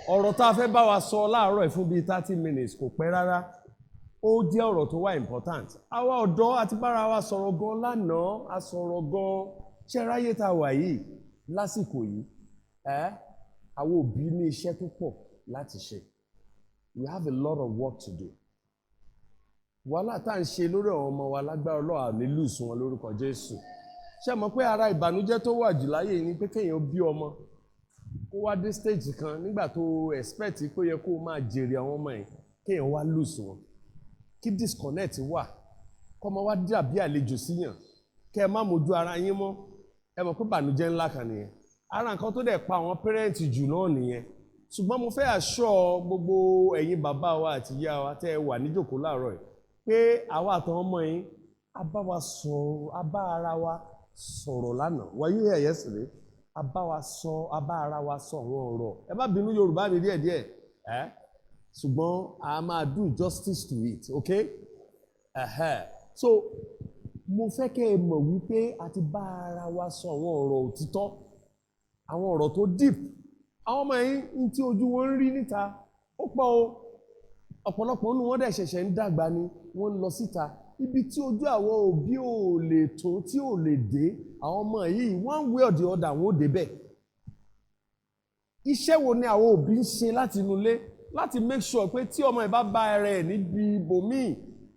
ọ̀rọ̀ tá a fẹ́ bá wa sọ láàárọ̀ fún bíi 30 minutes kò pẹ́ rárá. Ó jẹ́ ọ̀rọ̀ tó wà important. Àwa ọ̀dọ́ àti bára wa sọ̀rọ̀ gan lánàá, a sọ̀rọ̀ gan ṣe ráyé tá a wà yìí lásìkò yìí. Àwọn òbí ní iṣẹ́ tó pọ̀ láti ṣe. We have a lot of work to do. Wàhálà tá à ń ṣe lórí àwọn ọmọ wa lágbára Ọlọ́run ní lùsùn wọn lórúkọ Jésù. Ṣé mọ̀ pé ara ìbànújẹ́ tó wà jù láyé ni pé kéèyàn bí ọmọ kó wá dé stage kan nígbà tó expect pé ó yẹ kó máa jèrè àwọn ọmọ yẹn kéèyàn wá lùsùn wọn. Kí disconnect wà kọ́mọ wá dàbí àlejò síyàn kẹ́ ẹ má mojú ara yín mọ́. Ẹ mọ̀ pé ìbànújẹ́ ńlá kan nìyẹn. Ara nǹkan tó dẹ̀ pa àwọn parents jù náà nìyẹn. Ṣùgbọ́n mo fẹ́ assure gbogbo ẹ̀yin bàbá wa àti ìyá wa tẹ́ ẹ wà níjòkó láàárọ̀ yìí pé àwa àtàwọn ọmọ yín a bá ara wa sọ̀rọ̀ lánàá. Were you here yesterday? A bá ara wa sọ àwọn ọ̀rọ̀. Ẹ má bínú Yorùbá mi díẹ̀díẹ̀. Ṣùgbọ́n a máa do justice to it, okay? So mo fẹ́ kẹ́ ẹ mọ̀ wípé a ti bá ara wa sọ àwọn ọ̀rọ̀ òtítọ́, àwọn ọ̀rọ̀ tó deep. Àwọn ọmọ yìí ní tí ojú wọn ń rí níta ó pọ̀ o. Ọ̀pọ̀lọpọ̀ nínú wọn dẹ̀ ṣẹ̀ṣẹ̀ ń dàgbà ni wọ́n ń lọ síta. Ibi tí ojú àwọn òbí ò lè tó tí ò lè dé, àwọn ọmọ yìí one way or the other wọn ò débẹ̀. Iṣẹ́ wo ni àwọn òbí ń ṣe láti inú ilé láti make sure pé tí ọmọ ẹ̀ bá bá ara ẹ̀ níbi ibòmíì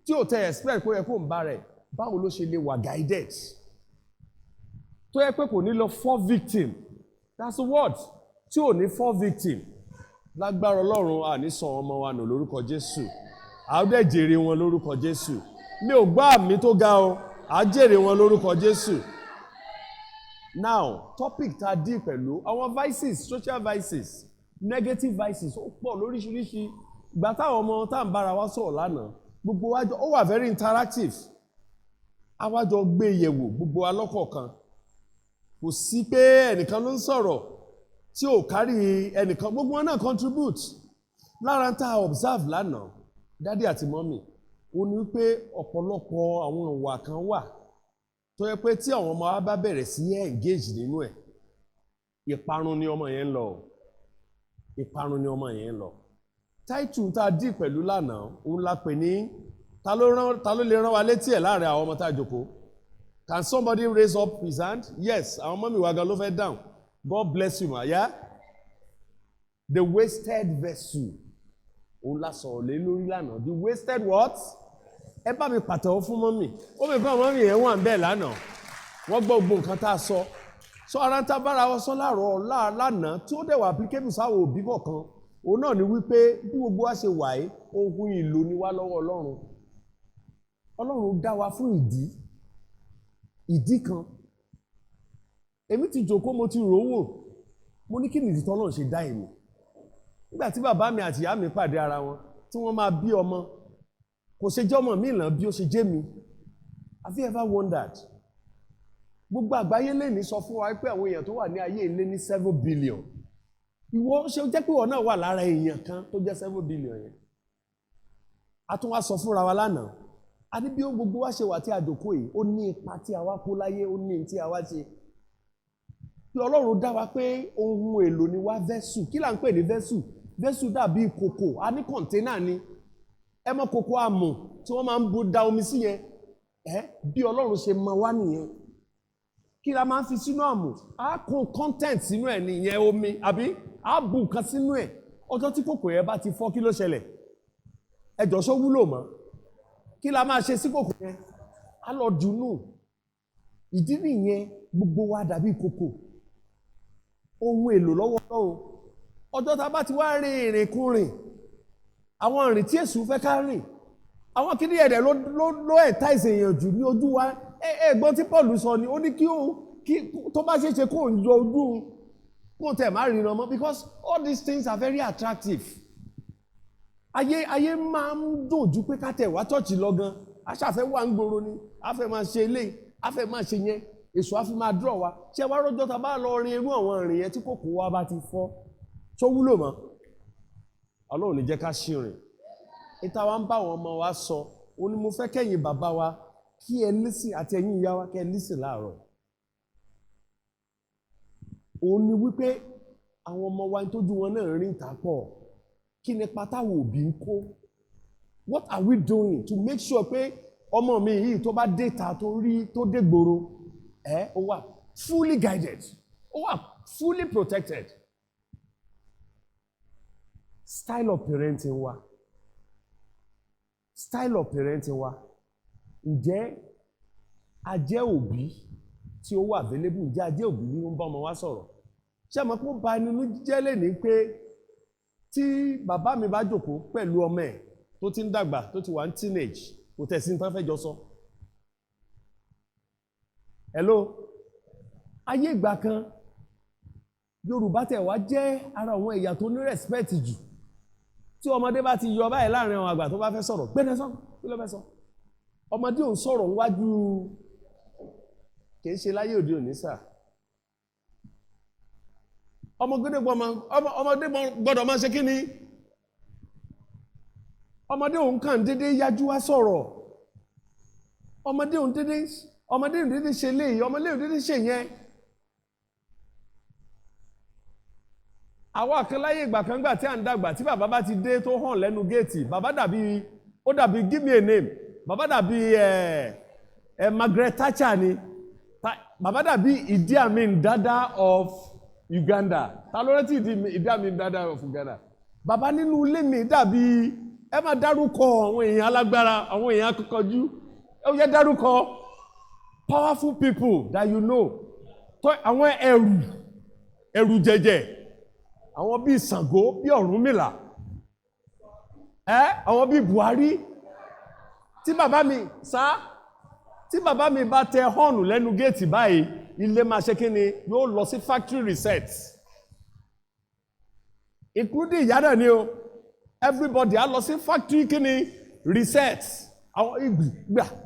tí ò tẹ expect kó yẹ kó ń bá rẹ̀, báwo ló ṣe lè wà guided tó yẹ pé kò ní lọ fall victim, that's the word, tí ò ní fall victim. Lágbára Ọlọ́run àní sọ ọmọ wa nù lórúkọ Jésù, a ó dẹ̀ jèrè wọn lórúkọ Jésù. Mi ò gbọ́ àmì tó ga o, a jèrè wọn lórúkọ Jésù. Now topic tá a dì pẹ̀lú àwọn vices, social vices, negative vices ó pọ̀ lóríṣiríṣi. Ìgbà táwọn ọmọ tá à ń bára wa sọ̀rọ̀ lánàá gbogbo wa jọ ó wà very interactive. Àwa jọ gbé yẹ̀wò gbogbo wa lọ́kọ̀ọ̀kan. Kò sí pé ẹnìkan ló ń sọ̀rọ̀ tí ò kárí ẹnìkan, gbogbo wọn náà contribute. Lára tá a observe lánàá dádì àti mọ́mì ó ní pé ọ̀pọ̀lọpọ̀ àwọn ìwà kan wà tó yẹ pé tí àwọn ọmọ wa bá bẹ̀rẹ̀ sí engage nínú ẹ̀, ìparun ni ọmọ yẹn ń lọ. Ìparun ni ọmọ yẹn ń lọ. Táìtù tá a dì pẹ̀lú lánàá òun la pè ní ta ló lè rán wa létí ẹ̀ láàrin àwọn ọmọ tá a jókòó. Can somebody raise up his hand? Yes, àwọn mọ́mì wa gan ló fẹ́ down. God bless you ma, yeah? The wasted vessel. Òun la sọ̀rọ̀ lé lórí lánàá. The wasted what? Ẹ bá mi pàtẹ́wọ́ fún mọ́mì. Ó mi fún àwọn mọ́mì yẹn wà ń bẹ̀ lánàá. Wọ́n gbọ́ gbogbo nǹkan tá a sọ. So ara ń ta bára wa sọ láàárọ̀ lánàá tí ó dẹ̀ wà applicable sáwọn òbí kọ̀ọ̀kan. Òun náà ni wípé bí gbogbo wa ṣe wà yìí, ohun ìlò ni wá lọ́wọ́ Ọlọ́run. Ọlọ́run dá wa fún ìdí kan. Èmi ti jókòó mo ti rò wò. Mo ní kí nìdí tí Ọlọ́run ṣe dá èmi. Nígbà tí bàbá mi àti ìyá mi pàdé ara wọn tí wọ́n máa bí ọmọ, kò ṣe jẹ́ ọmọ mi ìlànà bí ó ṣe jẹ́ mi. Have you ever wondered? Gbogbo àgbáyé lè ní sọ fún wa pé àwọn èèyàn tó wà ní ayé ilé ní 7 billion. Ìwọ ṣe jẹ́ pé ìwọ náà wà lára èèyàn kan tó jẹ́ 7 billion yẹn. A tún wá sọ fúnra wa lánàá. A ní bí ó gbogbo wa ṣe wà tí a jókòó yìí, ó ní ipa tí a wá kó láyé, ó ní tí a wá ṣe. Bí Ọlọ́run dá wa pé ohun èlò ni wá vessel. Kí là ń pè ní vessel? Vessel dàbí kòkò, a ní container ni. Ẹ mọ̀ kòkò àmù tí wọ́n máa ń da omi sí yẹn. Bí Ọlọ́run ṣe mọ wá nìyẹn. Kí la máa ń fi sínú àmù? A kó content sínú ẹ̀ nìyẹn omi, àbí? A bù nǹkan sínú ẹ̀. Ọjọ́ tí kòkò yẹn bá ti fọ́ kí ló ṣẹlẹ̀? Ẹjọ́ ṣó wúlò mọ́? Kí la máa ṣe sí kòkò yẹn? A lọ dùnú. Ìdí nìyẹn gbogbo wa dàbí kòkò. Ohun èlò lọ́wọ́ Ọlọ́run. Ọjọ́ tá bá ti wá rin ìrìnkúrìn, àwọn ìrìn tí Èṣù fẹ́ ká rìn, àwọn kíní ẹ̀dẹ̀ ló ẹ̀ta ìsèyàn jù ní ojú wa. Ẹ̀gbọ́n tí Paul sọ ni ó ní kí tó bá ṣe ṣe kó ń yọ ojú kó tẹ̀ má ríran mọ́, because all these things are very attractive. Ayé máa ń dùn ju pé ká tẹ̀ wá chọ́ọ̀chì lọ gan. A ṣàfẹ́ wà ń gbòòrò ni, a fẹ́ máa ṣe eléyìí, a fẹ́ máa ṣe yẹn, Èṣù á fi máa draw wa. Ṣé wá rọ́jọ́ ta bá lọ rin irú àwọn ìrìn yẹn tí kòkò wa bá ti fọ́, tó wúlò mọ́? Ọlọ́run ní jẹ́ ká ṣìrìn. Ìta wa ń bá àwọn ọmọ wa sọ, ó ní mo fẹ́ kẹ́yìn bàbá wa kí ẹ listen àti ẹ̀yin ìyá wa kẹ́ ẹ listen láàárọ̀. Ó ní wípé àwọn ọmọ wa tójú wọn náà rìn tà pọ̀ kí ni pátáwò òbí ń kó? What are we doing to make sure pé ọmọ mi yìí tó bá dé ta tó dé gbòòrò ó wà fully guided, ó wà fully protected? Style of parenting wa ǹjẹ́ a jẹ́ òbí tí ó wà available? Ǹjẹ́ a jẹ́ òbí ní ó ń bá ọmọ wa sọ̀rọ̀? Ṣé àmọ́ pé ó ba nínú jẹ́ lẹ́ni pé tí bàbá mi bá jókòó pẹ̀lú ọmọ ẹ̀ tó ti ń dàgbà tó ti wà ní teenage kò tẹ̀sí ní tán fẹ́ jọ sọ. Hello, ayé ìgbà kan Yorùbá tẹ̀ wá jẹ́ ara àwọn ẹ̀yà tó ní respect jù. Tí ọmọdé bá ti yọ báyìí láàrin àwọn àgbà tó bá fẹ́ sọ̀rọ̀ gbẹ́nẹ́ sọ kí ló fẹ́ sọ? Ọmọdé ò ń sọ̀rọ̀ níwájú, kìí ṣe láyé òde òní sà. Ọmọdé gbọ́dọ̀ máa ṣe kí ni? Ọmọdé òun kàn dédé yájú wá sọ̀rọ̀. Ọmọdé òun dédé ṣe léyìí, ọmọdé òun dédé ṣe yẹn. Àwọn kan láyé ìgbà kan gbà tí à ń dàgbà tí bàbá bá ti dé tó hàn lẹ́nu géètì, bàbá dàbí give me a name, bàbá dàbí Margaret Thatcher ni, bàbá dàbí Idi Amin Dada of Uganda. Ta ló rántí Idi Amin Dada of Uganda? Bàbá nínú ilé mi dàbí ẹ máa dárúkọ àwọn èèyàn alágbára, àwọn èèyàn akọkọjú, ó yẹ dárúkọ powerful people that you know. Àwọn ẹrù jẹjẹ, àwọn bíi Ṣàngó, bíi Ọ̀rúnmìlà, àwọn bíi Buhari. Tí bàbá mi bá tẹ họ́ọ̀nù lẹ́nu géètì báyìí, ilé máa ṣe kí ni? Yóò lọ sí factory reset, including ìyá náà ni o. Everybody á lọ sí factory kí ni? Reset. Àwọn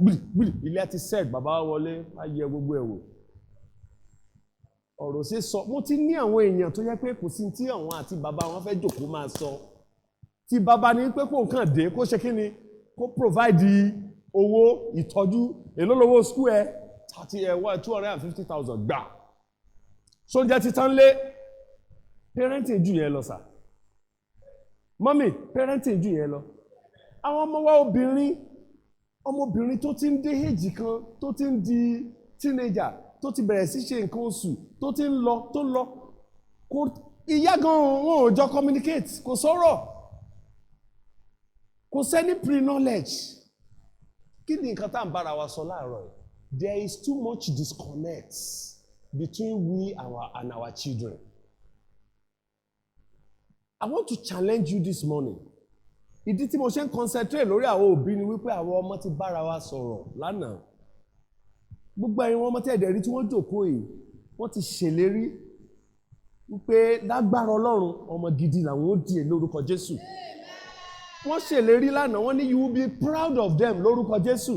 gbìrì ilé ti set, bàbá wọlé á yẹ gbogbo ẹ̀wò. Ọ̀rọ̀ sí sọ, mo ti ní àwọn èèyàn tó yẹ pé kò sí tí àwọn àti bàbá wọn fẹ́ jòkó máa sọ. Tí bàbá ní pé kó kàn dé kó ṣe kí ni? Kó provide owó ìtọ́jú, èló lówó school ẹ 250,000 gbà. Sóúnjẹ ti tán lé, parenting jù yẹn lọ sà. Mọ́mì, parenting jù yẹn lọ. Àwọn ọmọ wa ọmọbìnrin tó ti ń dé èjì kan, tó ti ń di teenager, tó ti bẹ̀rẹ̀ sí ṣe nǹkan oṣù, tó ti ń lọ, ìyá gan wọn ò jọ communicate, kò sọ̀rọ̀, kò sẹ́ni pre-knowledge. Kí ni nǹkan tá à ń bára wa sọ láàárọ̀ yìí? There is too much disconnect between we and our children. I want to challenge you this morning. Ìdí tí mo ṣe ń concentrate lórí àwọn òbí ni wípé àwọn ọmọ ti bára wa sọ̀rọ̀ lánàá. Gbogbo ẹ̀yin ọmọ tí ẹ̀dẹ̀ rí tí wọ́n jókòó yìí, wọ́n ti ṣèlérí wípé lágbára Ọlọ́run ọmọ gidi làwọn ó di lórúkọ Jésù. Wọ́n ṣèlérí lánàá, wọ́n ní you will be proud of them lórúkọ Jésù.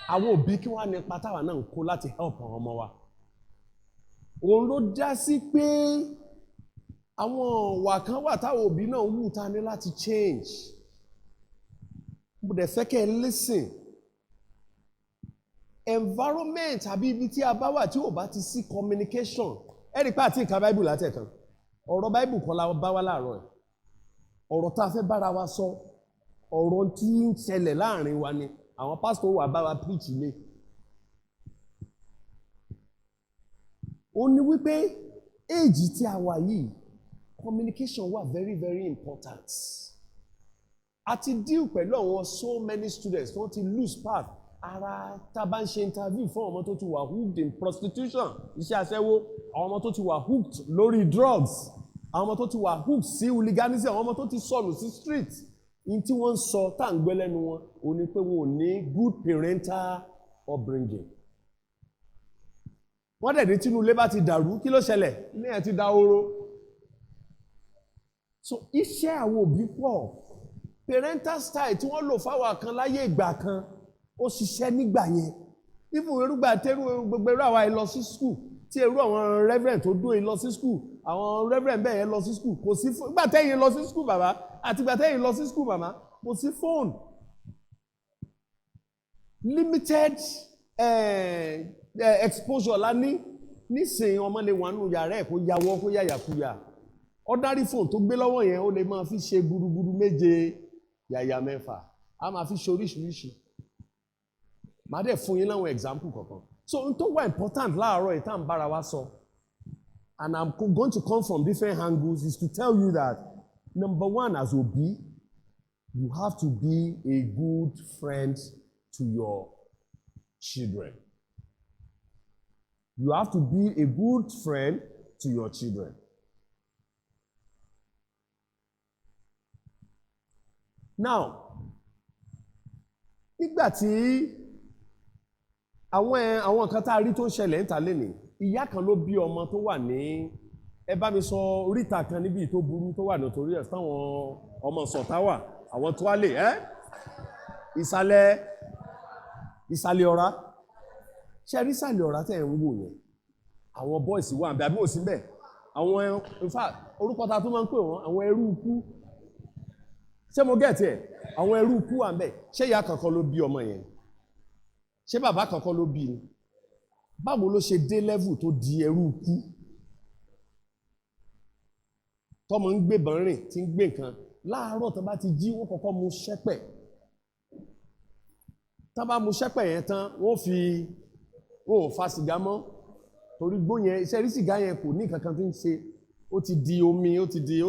Àwọn òbí kí wọ́n á nípa táwa náà ń kó láti help àwọn ọmọ wa. Òun ló já sí pé àwọn ìwà kan wà táwọn òbí náà wù ta ní láti change. Mo dẹ̀ fẹ́ kẹ́ ẹ listen. Environment àbí ibi tí a bá wà tí ò bá ti sí communication. Ẹ rí pé àti ìka Bible látẹ̀kan. Ọ̀rọ̀ Bible kan la bá wá láàárọ̀ ẹ̀. Ọ̀rọ̀ tá a fẹ́ bára wa sọ, ọ̀rọ̀ tí ń ṣẹlẹ̀ láàrin wa ni àwọn pásítọ̀ wà bá wa preach ilé. Ó ní wípé éèjì tí a wà yìí, communication wà very very important. A ti deal pẹ̀lú àwọn so many students wọ́n ti lose path. Ara tá a bá ń ṣe interview fún ọmọ tó ti wà hooked in prostitution, iṣẹ́ aṣẹ́wó, àwọn ọmọ tó ti wà hooked lórí drugs, àwọn ọmọ tó ti wà hooked sí hooliganism, àwọn ọmọ tó ti sọnù sí street. In tí wọ́n ń sọ tá à ń gbé lẹ́nu wọn, ó ní pé wọn ò ní good parental upbringing. Wọ́n dẹ̀ ní tínú ilé bá ti dàrú, kí ló ṣẹlẹ̀? Ilé ẹ̀ ti dahoro. So iṣẹ́ àwọn òbí pọ̀. Parental style tí wọ́n lò fáwọn kan láyé ìgbà kan, ó ṣiṣẹ́ nígbà yẹn. Even erúgbà tẹ́rù gbogbo ẹrú àwa lọ sí school, tí ẹrú àwọn reverend tó dóye lọ sí school, àwọn reverend bẹ́ẹ̀ yẹn lọ sí school, kò sí fún ìgbà tẹ́yìn lọ sí school bàbá àti ìgbà tẹ́yìn lọ sí school màmá, kò sí phone. Limited exposure la ní. Nísìnyí ọmọ lè wà nínú yàrá ẹ̀ kó yàwọ́ kó yàyàkuyà. ordinary phone tó gbé lọ́wọ́ yẹn ó lè máa fi ṣe gúrúgúrú méje yàyà mẹ́fà a máa fi ṣe oríṣiríṣi màá dẹ̀ fún yín láwọn example kọ̀ọ̀kan so n tó wà important láàárọ̀ yìí tá à ń bára wa sọ and I'm going to come from different angles is to tell you that number one as òbí you have to be a good friend to your children. You have to be a good friend to your children. Now, nígbà tí àwọn kan tá a rí tó ń ṣẹlẹ̀ ń ta lénìí, ìyá kan ló bí ọmọ tó wà ní ẹ bá mi sọ oríta kan níbi tó burú tó wà notorious táwọn ọmọ sọ̀tá wà àwọn tó wá lè ìsàlẹ̀ ọ̀rá ṣe rí ìsàlẹ̀ ọ̀rá tẹ̀ ń wò yẹn àwọn boys wà ń bẹ àbí òsín bẹ̀ àwọn in fact orúkọ ta tó máa ń pè wọ́n àwọn ẹrú ikú ṣé mo gẹ̀ẹ́tì ẹ̀ àwọn ẹrú ikú wà ń bẹ̀ ṣé ìyá kankan ló bí ọmọ yẹn ṣé bàbá kankan ló bí ni báwo ló ṣe dé level tó di ẹrú ikú tọ́mọ ń gbébọn rìn tí ń gbé nǹkan láàárọ̀ tó bá ti jí wọ́n kọ́kọ́ mu ṣẹ́pẹ̀ tán bá mu ṣẹ́pẹ̀ yẹn tán wọ́n ò fa sìgá mọ́ torí gbó yẹn iṣẹ́ rí sìgá yẹn kò ní kankan tí ń ṣe ó ti di omi ó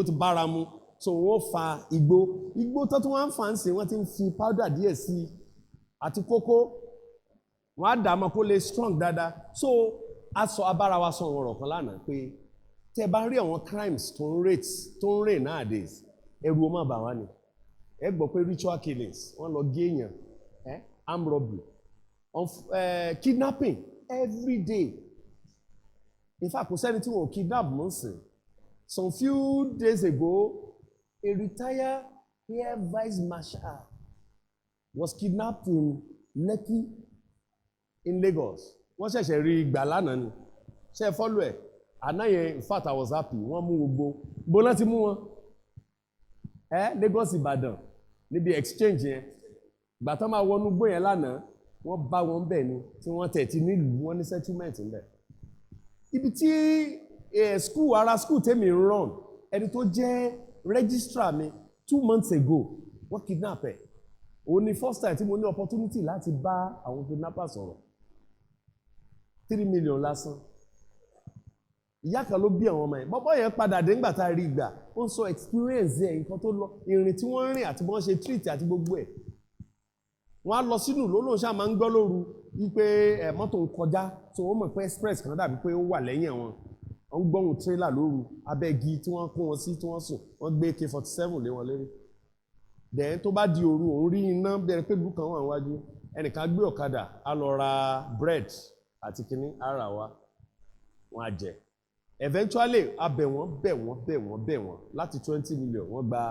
ti bára mu so wọ́n fa igbó tó tún wọ́n fà ń sè wọ́n ti ń fi powder díẹ̀ sí i àti kókó wọ́n á dà á mọ́ kó lè strong dáadáa so abára wa sọ ọ̀rọ̀ kan lánàá pé tẹ́ bá rí àwọn crimes tó ń rate nowadays ẹ̀rù ó má bà wá ni ẹ gbọ́ pé ritual killings wọ́n lọ gé èèyàn armed robbery kidnapping every day in fact kò sẹ́ni tí wọ́n kidnap mọ́ sí some few days ago a retired air vice marshal was kidnapped in Lekki in Lagos wọ́n ṣẹ̀ṣẹ̀ rí gbà lánàá ni ṣe follow ẹ̀ àná yẹn in fact I was happy wọ́n mú gbogbo láti mú wọn Lagos Ìbàdàn níbi exchange yẹn gbà tán máa wọnú gbó yẹn lánàá wọ́n bá wọn bẹ̀ ni tí wọ́n tẹ̀ ti nílùú wọn ní settlement ń bẹ̀ ibi tí school tèmi ń run ẹni tó jẹ́ registrar mi 2 months ago wọ́n kidnap ẹ̀ òun ni first time tí mo ní opportunity láti bá àwọn kidnappers sọ̀rọ̀ 3 million lásán ìyá kan ló bí àwọn ọmọ yẹn bọ́bọ́ yẹn padà dé ńgbà tá a rí gbà ó ń sọ experience ẹ̀ nǹkan tó lọ ìrìn tí wọ́n rìn àti bí wọ́n ṣe treat àti gbogbo ẹ̀ wọ́n á lọ sínú lólóhùn ṣáà máa ń gbọ́ lóru wípé mọ́tò ń kọjá tó ó mọ̀ pé express kan dàbí pé ó wà lẹ́yìn àwọn wọ́n ń gbọ́hùn trailer lóru abẹ́gi tí wọ́n kó wọn sí tí wọ́n sùn wọ́n gbé AK-47 lé wọn lérí then tó bá di òru òun rí iná bẹ̀rẹ̀ pé bùkàn wà níwájú ẹnìkan gbé ọ̀kadà á lọ ra bread àti kínní ara wa wọ́n á jẹ eventually abẹ̀ wọ́n láti 20 million wọ́n gba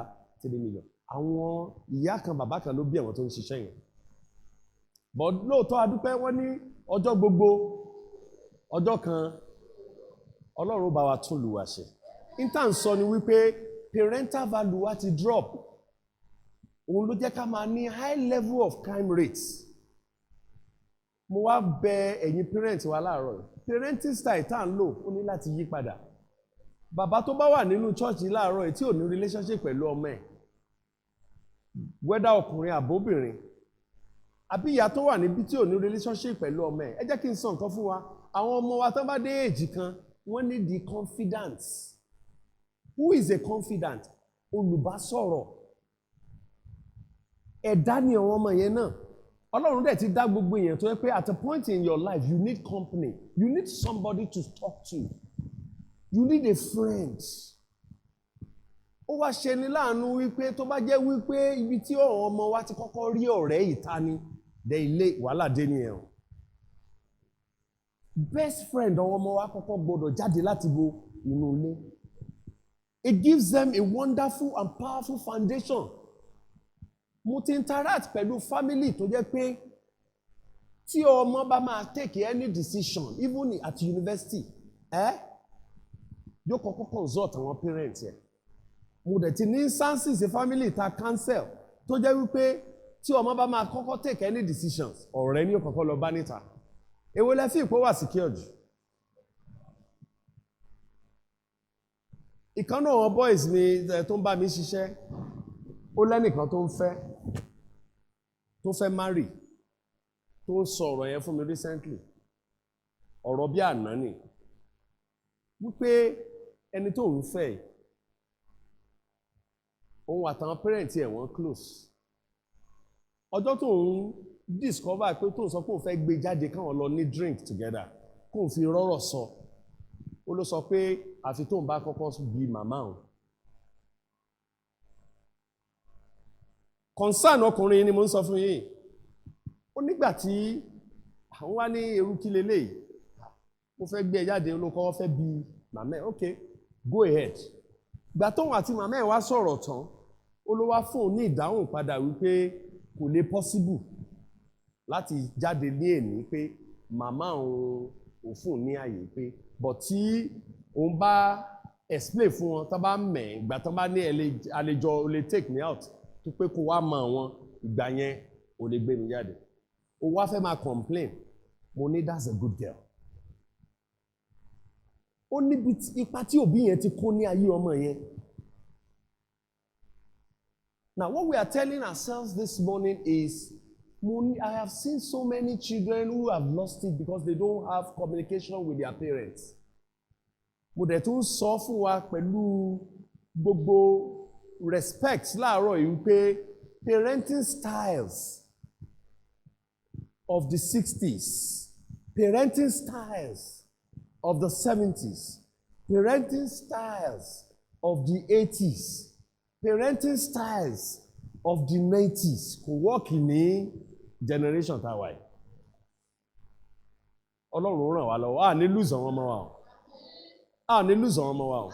3 million àwọn ìyá kan bàbá kan ló bí àwọn tó ń ṣiṣẹ́ yẹn but lóòótọ́ adúpẹ́ wọ́n ní ọjọ́ gbogbo ọjọ́ kan Ọlọ́run bá wa tún lù wá ṣe intan sọ ni wípé parental value wa ti drop òun ló jẹ́ ká máa ní high level of crime rates mo wá bẹ ẹ̀yin parents wa láàárọ̀ parenting style tá à ń lò ó ní láti yí padà bàbá tó bá wà nínú chọ́ọ̀chì láàárọ̀ tí ò ní relationship pẹ̀lú ọmọ ẹ̀ wẹ́dà ọkùnrin àbóbìnrin àbí ìyá tó wà níbi tí ò ní relationship pẹ̀lú ọmọ ẹ̀ ẹ jẹ́ kí n sọ nǹkan fún wa àwọn ọmọ wa tán bá dé èjì kan wọ́n ní the confidant who is a confidant olùbásọ̀rọ̀ ẹ̀dá ni àwọn ọmọ yẹn náà Ọlọ́run dẹ̀ ti dá gbogbo èèyàn tó yẹ pé at a point in your life you need company you need somebody to talk to you need a friend ó wá ṣe ni láàánú wípé tó bá jẹ́ wípé ibi tí àwọn ọmọ wa ti kọ́kọ́ rí ọ̀rẹ́ ìta ni dẹ ilé wàhálà dé ni ẹ̀ o best friend àwọn ọmọ wa kọ́kọ́ gbọ́dọ̀ jáde láti bo inú ilé it gives them a wonderful and powerful foundation mo ti interact pẹ̀lú family tó jẹ́ pé tí ọmọ bá máa take any decision even at university yóò kọ́kọ́ consult àwọn parents ẹ̀ mo dẹ̀ ti ní instances family ta cancel tó jẹ́ wípé tí ọmọ bá máa kọ́kọ́ take any decisions ọ̀rẹ́ ni ó kọ́kọ́ lọ bá níta èwo lẹ fi ìpò wà secure jù ìkan náà àwọn boys mi tó ń bá mi ṣiṣẹ́ ó lẹ́nìkan tó fẹ́ marry tó ń sọ ọ̀rọ̀ yẹn fún mi recently ọ̀rọ̀ bí àná ni wípé ẹni tó ń fẹ́ òun àtàwọn parents ẹ̀ wọ́n close ọjọ́ tó ń discover pé tó ń sọ pé òun fẹ́ gbé jáde káwọn lọ ní drink together kóun fi rọ́rọ̀ sọ ó ló sọ pé àfi tóun bá kọ́kọ́ bí màmá òun. concern ọkùnrin ni mo ń sọ fún yín ó nígbà tí àwọn wá ní irú kí leléyìí mo fẹ́ gbé ẹ jáde ló kọ́ fẹ́ bí màmá ẹ̀ ok go ahead gbà tóun àti màmá ẹ̀ wá sọ̀rọ̀ tán ó ló wá fún òun ní ìdáhùn padà wípé kò lè possible láti jáde ní èní pé màmá òun fún ní àyè pé but tí òun bá explain fún wọn tó bá mẹ̀ ìgbà tó bá ní àlejò ó lè take me out tó pé kó wá mọ àwọn ìgbà yẹn ó lè gbé mi jáde ó wá fẹ́ máa complain mo ní that's a good girl ó níbi ipa tí òbí yẹn ti kó ní ayé ọmọ yẹn. Now what we are telling ourselves this morning is I have seen so many children who have lost it because they don't have communication with their parents. Mo dẹ̀ tún sọ fún wa pẹ̀lú gbogbo respect láàárọ̀ yìí pé parenting styles of the 60s, parenting styles of the 70s, parenting styles of the 80s, parenting styles of the 90s kò work ní generation tá a wà yìí. Ọlọ́run ràn wá lọ́wọ́ à ní lose àwọn ọmọ wa o à ní lose àwọn ọmọ wa o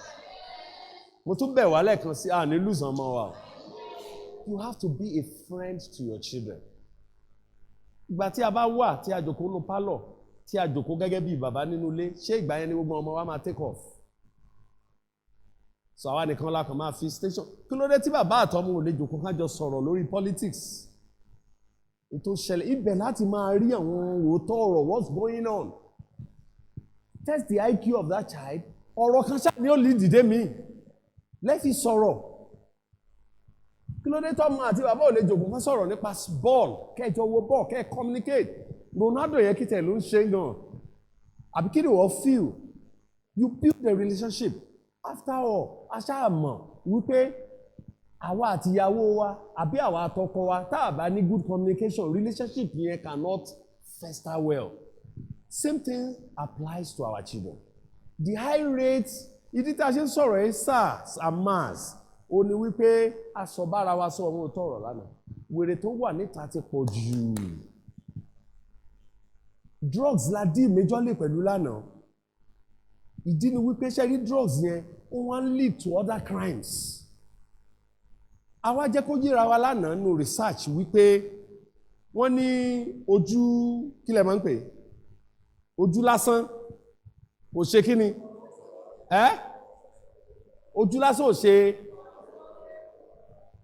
mo tún bẹ̀ wá lẹ́ẹ̀kan sí à ní lose àwọn ọmọ wa o. You have to be a friend to your children. Ìgbà tí a bá wà tí a jòkó nínú pálọ̀ tí a jòkó gẹ́gẹ́ bí bàbá nínú ilé ṣé ìgbà yẹn ni gbogbo ọmọ wa máa take off. So àwa nìkan la kàn máa fi station kí ló dé tí bàbá àtọmọ ò lè jòkó ká jọ sọ̀rọ̀ lórí politics ètò ìṣẹ̀lẹ̀ ibẹ̀ láti máa rí àwọn òótọ́ ọ̀rọ̀ what's going on. Test the IQ of that child ọ̀rọ̀ kan ṣáà ni ó lè dìde mí lẹ́fì sọ̀rọ̀ kí ló dé tọ́mọ àti bàbá ò lè jòkó ká sọ̀rọ̀ nípa ball kẹjọ wo ball kẹ communicate Ronaldo yẹn kí tẹ̀ ló ń ṣe gan àbí kí ni wọ́n feel you build the relationship. After all aṣáàmọ̀ wípé àwa àti ìyàwó wa àbí àwa àtọkọ wa tá a bá ní good communication relationship yẹn cannot fester well. Same thing applies to our children. The high rate ìdí tá a ṣe ń sọ̀rọ̀ ẹ́ SARS and MARS ó ní wípé aṣọ̀bára wa sọ ohun tó ọ̀rọ̀ lánàá wèrè tó wà níta ti pọ̀ jù drugs la dí méjọ́lé pẹ̀lú lánàá. Ìdí ni wípé ṣe rí drugs yẹn ó wá ń lead to other crimes. Àwa jẹ́ kó yíra wa lánàá nínú research wípé wọ́n ní ojú kí lẹ máa ń pè ojú lásán kò ṣe kí ni ojú lásán ò ṣe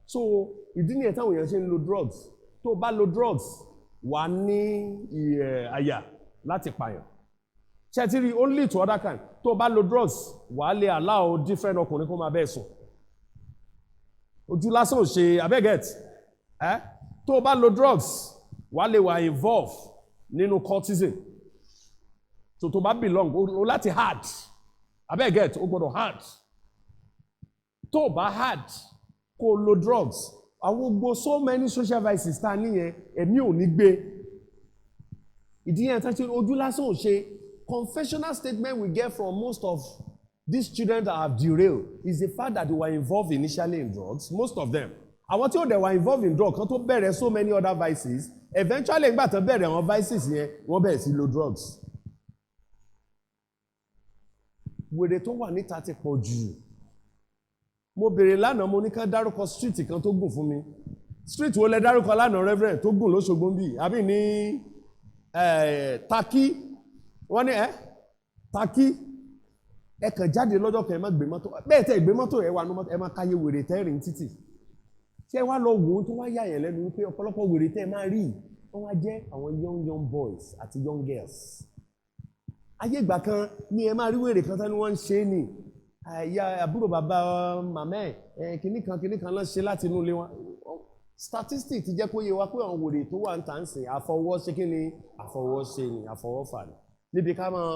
so ìdí nìyẹn táwọn èèyàn ṣe ń lo drugs tó bá lo drugs wà ní àyà láti pààyàn. Ṣẹ́tìrì only to other kind tó bá lo drugs wà á lè allow different ọkùnrin kó máa bẹ́ẹ̀ sùn ojú lásán ò ṣe abẹ́gẹ̀t tó bá lo drugs wà á lè wà involve nínú cultism so tó bá belong o láti hard abẹ́gẹ̀t o gbọ́dọ̀ hard tó bá hard kó lo drugs àwọn gbogbo so many social vices tá a níyẹn ẹ̀mí ò ní gbé ìdí yẹn tán ṣe ojú lásán ò ṣe. Confessional statement we get from most of these children that have derailed is the fact that they were involved initially in drugs, most of them. Àwọn tí ó dẹ̀ were involved in drugs kan tó bẹ̀rẹ̀ so many other vices, eventually nígbà tó bẹ̀rẹ̀ àwọn vices yẹn, wọ́n bẹ̀rẹ̀ sí lo drugs. Wèrè tó wà níta ti pọ̀ jù. Mo béèrè lánàá mo ní ká dárúkọ street kan tó gùn fún mi. Street wo lẹ dárúkọ lánàá Reverend tó gùn l'Óṣogbo ń bì àbí ní Taki. Wọ́n ní Taki ẹ kàn jáde lọ́jọ́ kan ẹ má gbé mọ́tò bẹ́ẹ̀ tẹ́ gbé mọ́tò ẹ wà ní mọ́tò ẹ má káyé wèrè tẹ́rìn títì tí ẹ wá lọ wò ó tó wá yà yẹn lẹ́nu wípé ọ̀pọ̀lọpọ̀ wèrè tẹ́ ẹ máa rí wọ́n wá jẹ́ àwọn young boys àti young girls. Ayé ìgbà kan ni ẹ máa rí wèrè kan tán ni wọ́n ń ṣe é nì ìyá àbúrò bàbá màmá ẹ̀ kinní kan ló ṣe láti inú ilé wọn. Statistic ti jẹ́ kó yé wa pé àwọn wòlé tó wà ń tà ń sìn àfọwọ́ṣe kí ni àfọwọ́ṣe ni àfọwọ́fà ni níbi ká máa.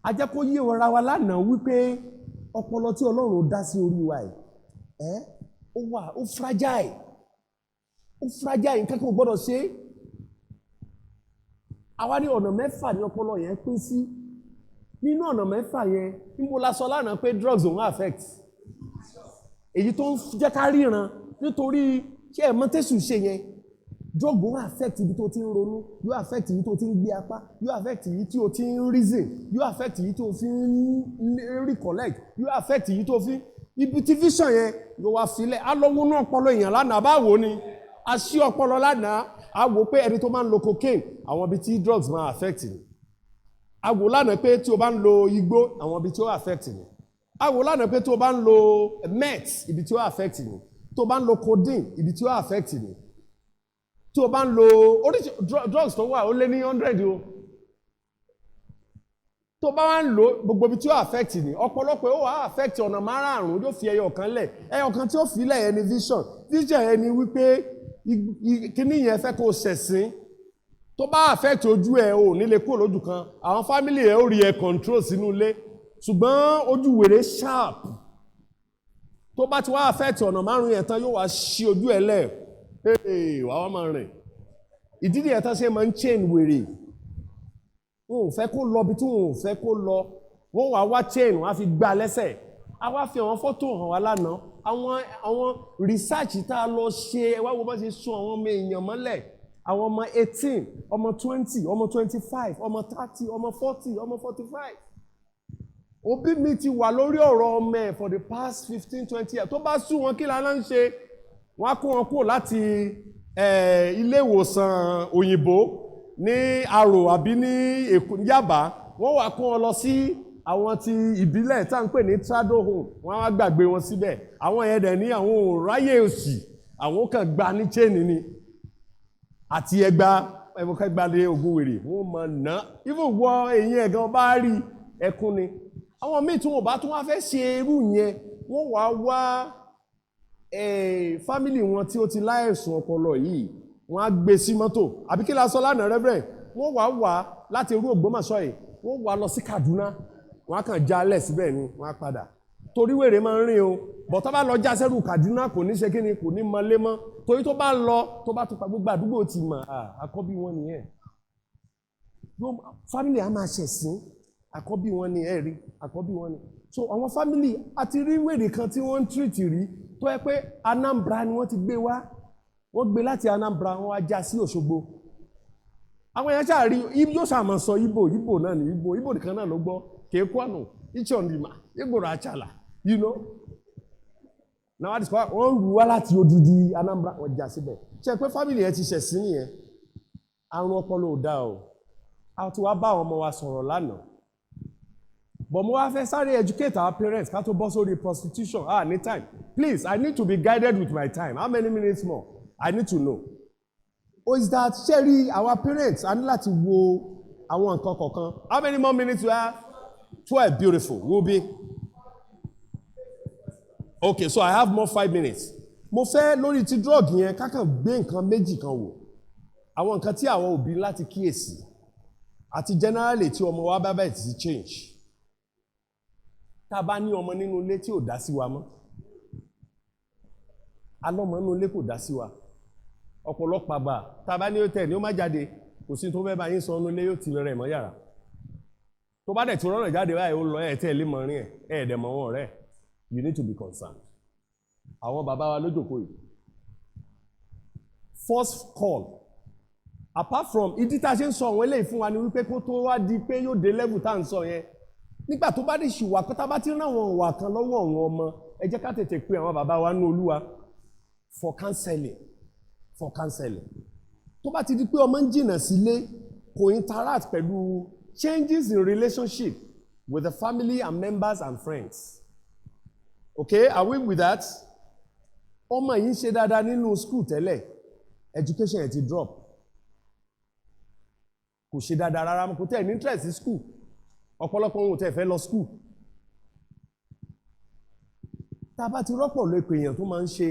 A jẹ́ kó yé ra wa lánàá wípé ọpọlọ tí Ọlọ́run dá sí orí wa ẹ̀ ó fragile nǹkan kan ò gbọ́dọ̀ ṣe. Àwa ní ọ̀nà mẹ́fà ní ọpọlọ yẹn pín sí. Nínú ọ̀nà mẹ́fà yẹn níbo la sọ lánàá pé drugs òun affect èyí tó ń jẹ́ ká ríran nítorí ṣé ẹ̀ mọ̀ tẹ́sù ṣe yẹn. Drug òun affect ibi tó ti ń ronú, yóò affect ibi tó ti ń gbé apá, yóò affect ibi tí o ti ń reason, yóò affect ibi tó fi ń recollect, yóò affect ibi tó fi ibi tí vision yẹn yóò wá filẹ̀. A lọ wọnú ọpọlọ èèyàn lánàá báwo ni a ṣí ọpọlọ lánàá a wò pé ẹni tó máa ń lo cocaine àwọn ibi tí drugs máa affect ni. A wò lánàá pé tí o bá ń lo igbó àwọn ibi tí ó affect ni. A wò lánàá pé tí o bá ń lo meth ibi tí ó affect ni. Tí o bá ń lo codeine ibi tí ó affect ni. Tí o bá ń lo oríṣi drugs tó wà ó lé ní 100 o. Tó bá wá ń lo gbogbo ibi tí ó affect ni ọ̀pọ̀lọpọ̀ ó wà affect ọ̀nà márààrún yóò fi ẹyọ kan lẹ̀. Ẹyọ kan tí ó fi lẹ̀ yẹn ni vision yẹn ni wípé kíní yẹn fẹ́ kó ṣẹ̀sìn. Tó bá affect ojú ẹ ò ní lè kúrò lójú kan àwọn family ẹ ó rí ẹ control sínú ilé ṣùgbọ́n ojú wèrè sharp. Tó bá ti wá affect ọ̀nà márùn yẹn tán yóò wá ṣí ojú ẹ lẹ̀ wàá wá máa rìn. Ìdí nìyẹn tán ṣe máa ń chain wèrè. Wọn ò fẹ́ kó lọ bí tí wọn ò fẹ́ kó lọ wọ́n wá chain wọ́n á fi gbá lẹ́sẹ̀. A wá fi àwọn fọ́tò hàn wá lánàá àwọn research tá a lọ ṣe ẹ wá wo bá ṣe sún àwọn ọmọ èèyàn mọ́lẹ̀. Àwọn ọmọ 18 ọmọ 20 ọmọ 25 ọmọ 30 ọmọ 40 ọmọ 45. Òbí mi ti wà lórí ọ̀rọ̀ ọmọ ẹ̀ for the past 15-20 years. Tó bá sún wọn kí la ń ṣe wọ́n á kó wọn kúrò láti ilé ìwòsàn òyìnbó ní Arò àbí ní Yaba wọ́n wá kó wọn lọ sí àwọn ti ìbílẹ̀ tá ń pè ní trado home wọ́n á gbàgbé wọn síbẹ̀. Àwọn yẹn dẹ̀ ní àwọn ò ráyè òsì àwọn kan gba ní chain ni àti ẹgbà lé ogun wèrè wọ́n mọ̀ ná even wọ èyí ẹ̀gán bá rí ẹkún ni. Àwọn míì tí wọ́n bá tún wá fẹ́ ṣe irú yẹn wọ́n wá family wọn tí ó ti láìsùn ọpọlọ yìí wọ́n á gbé sí mọ́tò àbí kí la sọ lánàá Reverend wọ́n wá láti irú Ògbómọ̀ṣọ́ yìí wọ́n wá lọ sí Kaduna wọ́n á kàn já lẹ̀ síbẹ̀ ni wọ́n á padà torí wèrè máa ń rìn o bọ̀ tó bá lọ já sẹ́rù Kaduna kò ní ṣe kí ni kò ní mọ lé mọ́ torí tó bá lọ tó bá tún pa gbogbo àdúgbò ti mọ̀ àkọ́bí wọn nìyẹn family á máa ṣẹ̀sìn àkọ́bí wọn ni ẹ̀rí àkọ́bí wọn ni. So àwọn family àti rí wèrè kan tí wọ́n ń treat rí tó yẹ pé Anambra ni wọ́n ti gbé wá wọ́n gbé láti Anambra wọ́n wá já sí Òṣogbo. Àwọn èèyàn ṣáà rí yóò ṣàmọ̀ sọ Igbo náà ní Igbo nìkan náà ló gbọ́ kéékùánù Ichondima Igboro Achala you know. Now wọ́n discover wọ́n rú wá láti odidi Anambra wọ́n já síbẹ̀. Ṣe pé family yẹn ti ṣẹ̀sìn nìyẹn àrùn ọpọlọ ò dá o. A ti wá bá àwọn ọmọ wa sọ̀rọ̀ lánàá. But mo wá fẹ́ sáré educate our parents ká tó bọ́ sórí prostitution ní time. Please, I need to be guided with my time. How many minutes more? I need to know. Is that ṣẹ́rí our parents a ní láti wo àwọn nǹkan kọ̀ọ̀kan. How many more minutes we have? 12, beautiful. Will be. Okay, so I have more 5 minutes. Mo fẹ́ lórí ti drug yẹn kákan gbé nǹkan méjì kan wò. Àwọn nǹkan tí àwọn òbí láti kíyèsí. Àti generally tí ọmọ wa bá bẹ̀rẹ̀ ti change. Tá bá ní ọmọ nínú ilé tí ò dá sí wa mọ́. Alọ́mọ nínú ilé kò dá sí wa. Ọ̀pọ̀lọpọ̀ àgbà tá bá ní ó tẹ̀ ní ó má jáde kò sí tó fẹ́ bá yín sọ nínú ilé yóò ti rẹ̀ mọ́ yàrá. Tó bá dẹ̀ tí rọ́nà jáde báyìí ó lọ tẹ́ lé mọ́ rin ẹ̀ẹ́dẹ̀ mọ́ wọn rẹ̀. You need to be concerned. Àwọn bàbá wa lójókòó yìí. First call. Apart from ìdí tá a ṣe ń sọ àwọn eléyìí fún wa ni wípé kó tó wá di pé yóò dé level tá à ń sọ yẹn. Nígbà tó bá dé ṣùwà kó tá bá ti rán àwọn ìwà kan lọ́wọ́ àwọn ọmọ ẹ jẹ́ ká tètè pé àwọn bàbá wa ní Olúwa for counseling. Tó bá ti di pé ọmọ ń jìnnà sílé kò interact pẹ̀lú changes in relationship with the family and members and friends. Okay, are we with that? Ọmọ yìí ń ṣe dáadáa nínú school tẹ́lẹ̀ education ẹ̀ ti drop. Kò ṣe dáadáa rárá kò tẹ̀ ní interest in school. ọ̀pọ̀lọpọ̀ ohun tẹ́ fẹ́ lọ school. Tá a bá ti rọ́pọ̀ lópe èèyàn tó máa ń ṣe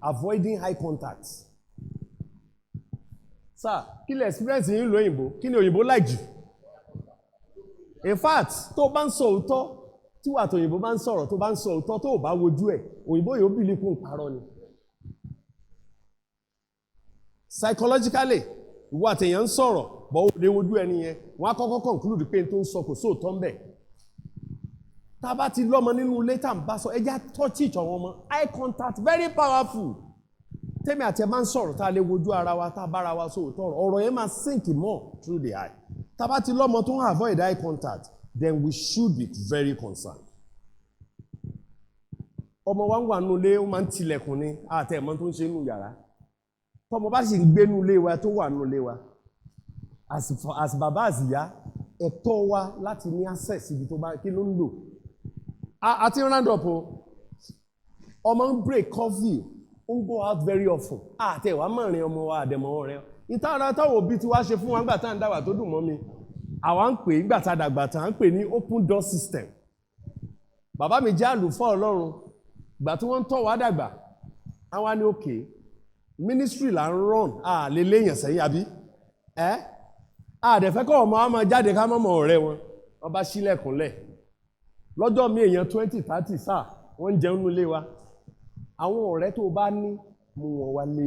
avoiding eye contact. Sir, kí lè experience yín lóyìnbó? Kí ni òyìnbó like jù? In fact, tó bá ń sọ òótọ́, tí wà tòyìnbó bá ń sọ̀rọ̀, tó bá ń sọ òótọ́ tó ò bá wojú ẹ̀, òyìnbó yóò bìlí kún parọ́ ni. Psychologically, ìwọ àtẹ̀yàn ń sọ̀rọ̀, bọ́ ó lè wojú ẹni yẹn, wọ́n á kọ́kọ́ conclude pé n tó ń sọ kò sóòótọ́ ń bẹ̀. Tá a bá ti lọ́mọ nínú ilé tá à ń bá sọ, ẹja touch each àwọn ọmọ, eye contact very powerful. Tẹ́mi àti ẹ máa ń sọ̀rọ̀ tá a lè wojú ara wa, tá a bára wa sóòótọ́ ọ̀rọ̀ yẹn máa sink more through the eye. Tá a bá ti lọ́mọ tó ń avoid eye contact, then we should be very concerned. Ọmọ wa ń wà nínú ilé, ó máa ń tilẹ̀kùn ni, àti ẹ̀mọ́ tó ń ṣe nínú yàrá. Tọ́mọ bá sì ń gbé nínú ilé wa tó wà nínú ilé wa, as bàbá as ìyá, ẹ̀tọ́ wa láti ní access ibi tó bá kí ló ń lò. Àti round up o, ọmọ ń break coffee, ó ń go out very often. Àti ẹ̀wà mọ̀rin ọmọ wa àdẹ̀mọ́ rẹ̀. Ìtara táwọn òbí ti wá ṣe fún wa nígbà tá à ń dàgbà tó dùn mọ́ mi. Àwa ń pè é nígbà tá a dàgbà tá à ń pè ní open door system. Bàbá mi jẹ́ àlùfáà Ọlọ́run. Ìgbà tí wọ́n ń tọ́ wa dàgbà, àwa ní òkè. Ministry là ń run, lè léèyàn sẹ́yìn àbí? Àdẹ̀fẹ́ kọ́ ọmọ wa máa jáde ká mọ́mọ́ ọ̀rẹ́ wọn. Wọ́n bá ṣílẹ̀kùnlẹ̀. Lọ́jọ́ mi èèyàn 20, 30 sáà, wọ́n ń jẹun nínú ilé wa. Àwọn ọ̀rẹ́ tó bá ní mú wọn wálé,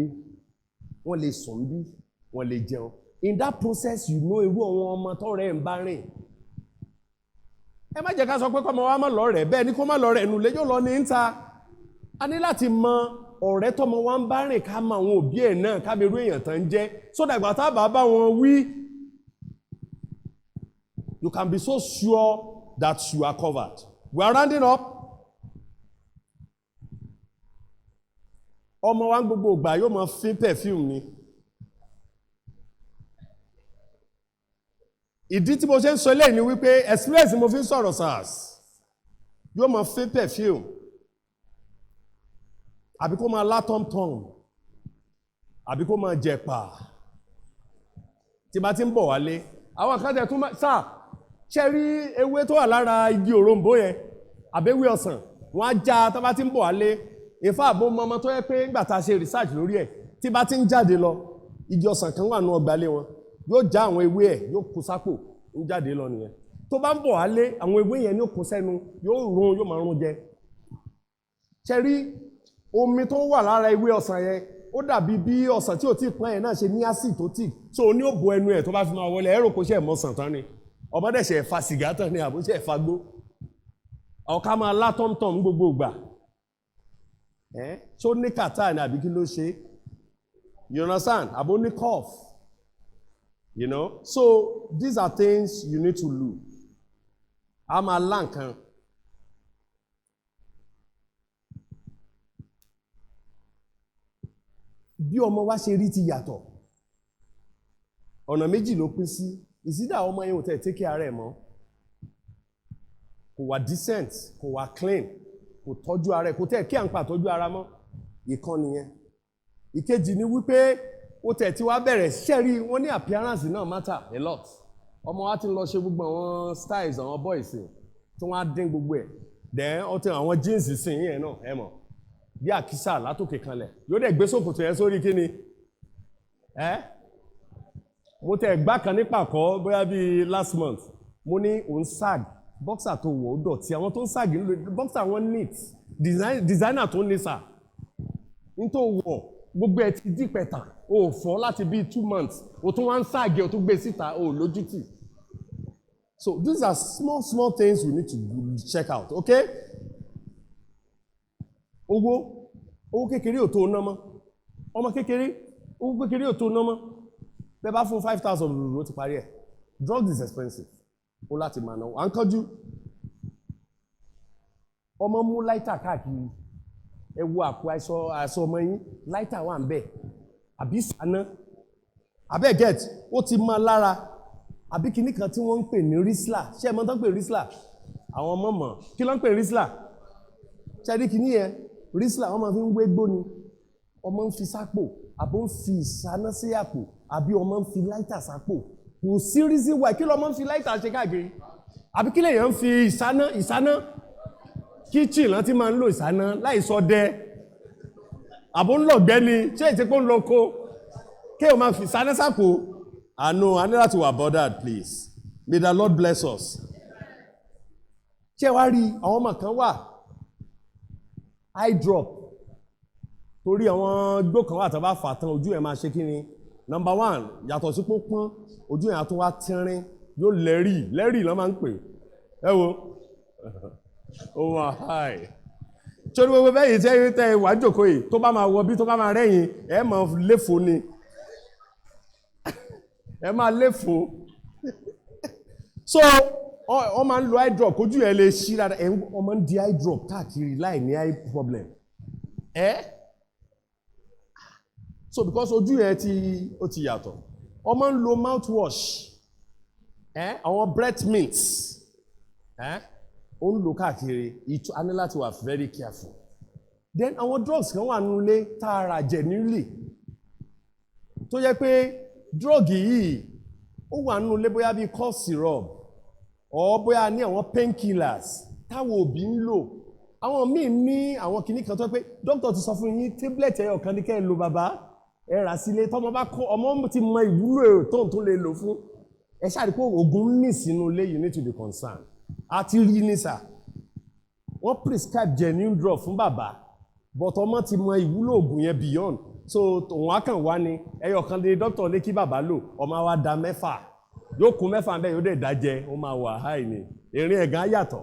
wọ́n lè sùn bí, wọ́n lè jẹun. In that process, you know irú àwọn ọmọ tọ́rẹ́ ń bá rìn. Ẹ má jẹ́ ká sọ pé kọ́mọ wa má lọ́rẹ̀ẹ́, bẹ́ẹ̀ ni kó má lọ́rẹ̀ẹ́ nù lé yóò lọ ní níta. A ní láti mọ ọ̀rẹ́ tọ́mọ wa ń bá rìn ká mọ àwọn òbí ẹ̀ náà ká bẹ̀rù èèyàn tán jẹ́ sódà ìgbà tá a bá wọn wí. You can be so sure that you are covered. We are rounding up. Ọmọ wa gbogbo ìgbà yóò máa fín perfume ni. Ìdí tí mo ṣe ń sọ eléyìí ni wípé experience mo fi ń sọ̀rọ̀ SARS yóò máa fín perfume àbí kó máa lá tọ́mtọ́m àbí kó máa jẹ̀pà tí bá ti ń bọ̀ wálé àwọn kan tẹ̀ tún máa sáà ṣe rí ewé tó wà lára igi òrombó yẹn àbẹ́wé ọsàn wọ́n á já tó bá ti ń bọ̀ wálé ìfá àbó mọ́mọ́ tó yẹ pé nígbà tá a ṣe research lórí ẹ̀ tí bá ti ń jáde lọ igi ọsàn kan wà nú ọgbàlé wọn yóò já àwọn ewé ẹ̀ yóò kó sápò ń jáde lọ nìyẹn tó bá ń bọ̀ wálé àwọn ewé yẹn yóò kó sẹ́nu yóò máa rún jẹ ṣe rí omi tó wà lára ewé ọsàn yẹn ó dàbí bí ọsàn tí ò tí pọ́n yẹn náà ṣe ní acid tó tì so ní ó bo ẹnu ẹ̀ tó bá fi máa wọlé ẹ̀rọ kó ṣe ẹ̀mọ́sàn tán ni ọmọdé ṣe ẹ̀fà sìgá tán ni àbúṣe ẹ̀fà gbó ọ̀ká máa lá tọ́mtọ́m gbogbo ìgbà ṣó ní kàtá ni àbí kí ló ṣe you understand àbó ní cough you know so these are things you need to do a máa lá nǹkan bí ọmọ wa ṣe rí ti yàtọ̀ ọ̀nà méjì ló pín sí ìsídà ọmọ yẹn ò tẹ̀ take care ẹ̀ mọ́ kò wà decent kò wà clean kò tọ́jú ara ẹ̀ kò tẹ̀ kí à ń pa tọ́jú ara mọ́ ìkan nìyẹn ìkejì ni wípé ó tẹ̀ tí wá bẹ̀rẹ̀ ṣẹ́rí wọ́n ní appearance náà matter a lot ọmọ wa ti lọ ṣe gbogbo àwọn styles àwọn boys tí wọ́n á dín gbogbo ẹ̀ then ó tẹ àwọn jeans sìn yẹn náà ẹ mọ̀ bí àkísà látòkè kanlẹ̀ yóò dẹ̀ gbé sókòtò yẹn sórí kíni mo tẹ̀ gbá kan ní pàkọ́ bóyá bíi last month mo ní òun sag boxer tó wọ̀ ó dọ̀tí àwọn tó ń sag boxer wọn neat designer tó ń ní sà ní tó wọ̀ gbogbo ẹ̀ ti dí pẹ̀tà o fọ́ láti bíi 2 months o tún wá ń sag o tún gbé síta o lójútì so these are small things we need to check out okay. owó kékeré ò tó ná mọ́ ọmọ kékeré owó kékeré ò tó ná mọ́ bẹ́ẹ̀ bá fún 5,000 ló ti parí ẹ̀ drugs is expensive ó láti máa náwó à ń kánjú ọmọ mú láìtà káàkiri ẹ wo àpò àìsọ ọmọ yín láìtà wà ń bẹ̀ àbí sànà abẹ́ get ó ti máa lára àbí kinní kan tí wọ́n ń pè ní rísílà ṣé ẹ mọ̀ tán pè rísílà àwọn ọmọ mọ̀ kí ló ń pè rísílà ṣe rí kinní yẹn rísílà wọ́n máa fi ń wé gbóni ọmọ ń fi sápò àbó ń fi ìsáná sí àpò àbí ọmọ ń fi láìtà sápò kò sí reason why kí lọ́mọ ń fi láìtà ṣe káàkiri àbí kí lèèyàn fi ìsáná kitchen láti máa ń lo ìsáná láì sọ dẹ àbó ń lọ gbẹ́ni ṣé ìtẹ́pọ̀ ń lọ kó kí o máa fi ìsáná sápò àánú a ní láti wà bothered please may the Lord bless us. ṣé wàá rí àwọn ọmọ kan wà eye drop torí àwọn igbó kan wà tó bá fà tán ojú ẹ̀ máa ṣe kí ni number one yàtọ̀ sí pópọ́n ojú ẹ̀ á tún wá tínrín yóò lẹ́rì lọ́ máa ń pè ẹ wo oh my hi tí o ní gbogbo bẹ́yìn tẹ́ wà jòkó yìí tó bá máa wọ bí tó bá máa rẹ́yìn ẹ máa léfò ni ẹ máa léfò so wọ́n máa ń lo eye drop kójú ẹ lè ṣí dáadáa ẹ wọ́n máa ń di eye drop káàkiri láì ní eye problem so because ojú ẹ ó ti yàtọ̀ wọ́n máa ń lo mouthwash àwọn breath mints ó ń lo káàkiri a ní láti wà very careful then àwọn drugs kan wà nínú ilé tá a rà genuinely tó jẹ́ pé drug yìí ó wà nínú ilé bóyá bíi cough syrup or bóyá ní àwọn painkillers táwọn òbí ń lò àwọn míì ní àwọn kìíní kan tó pé doctor ti sọ fún yín tablet ẹyọ kan ní kẹ́ ẹ lò bàbá ẹ rà sílé tọmọ bá kọ ọmọ ti mọ ìwúlò tóun tó lè lò fún ẹ ṣáà rí pé oògùn ní sínú ilé you need to be concerned àti rí ní sà wọ́n prescribe genuine drug fún bàbá but ọmọ ti mọ ìwúlò oògùn yẹn beyond so òun á kàn wá ní ẹyọ kan lè doctor ní kí bàbá lò ọmọ wa da mẹ́fà yóò kún mẹ́fà bẹ́ẹ̀ yóò dẹ̀ dájẹ́ ó máa wà high ni erin ẹ̀gán yàtọ̀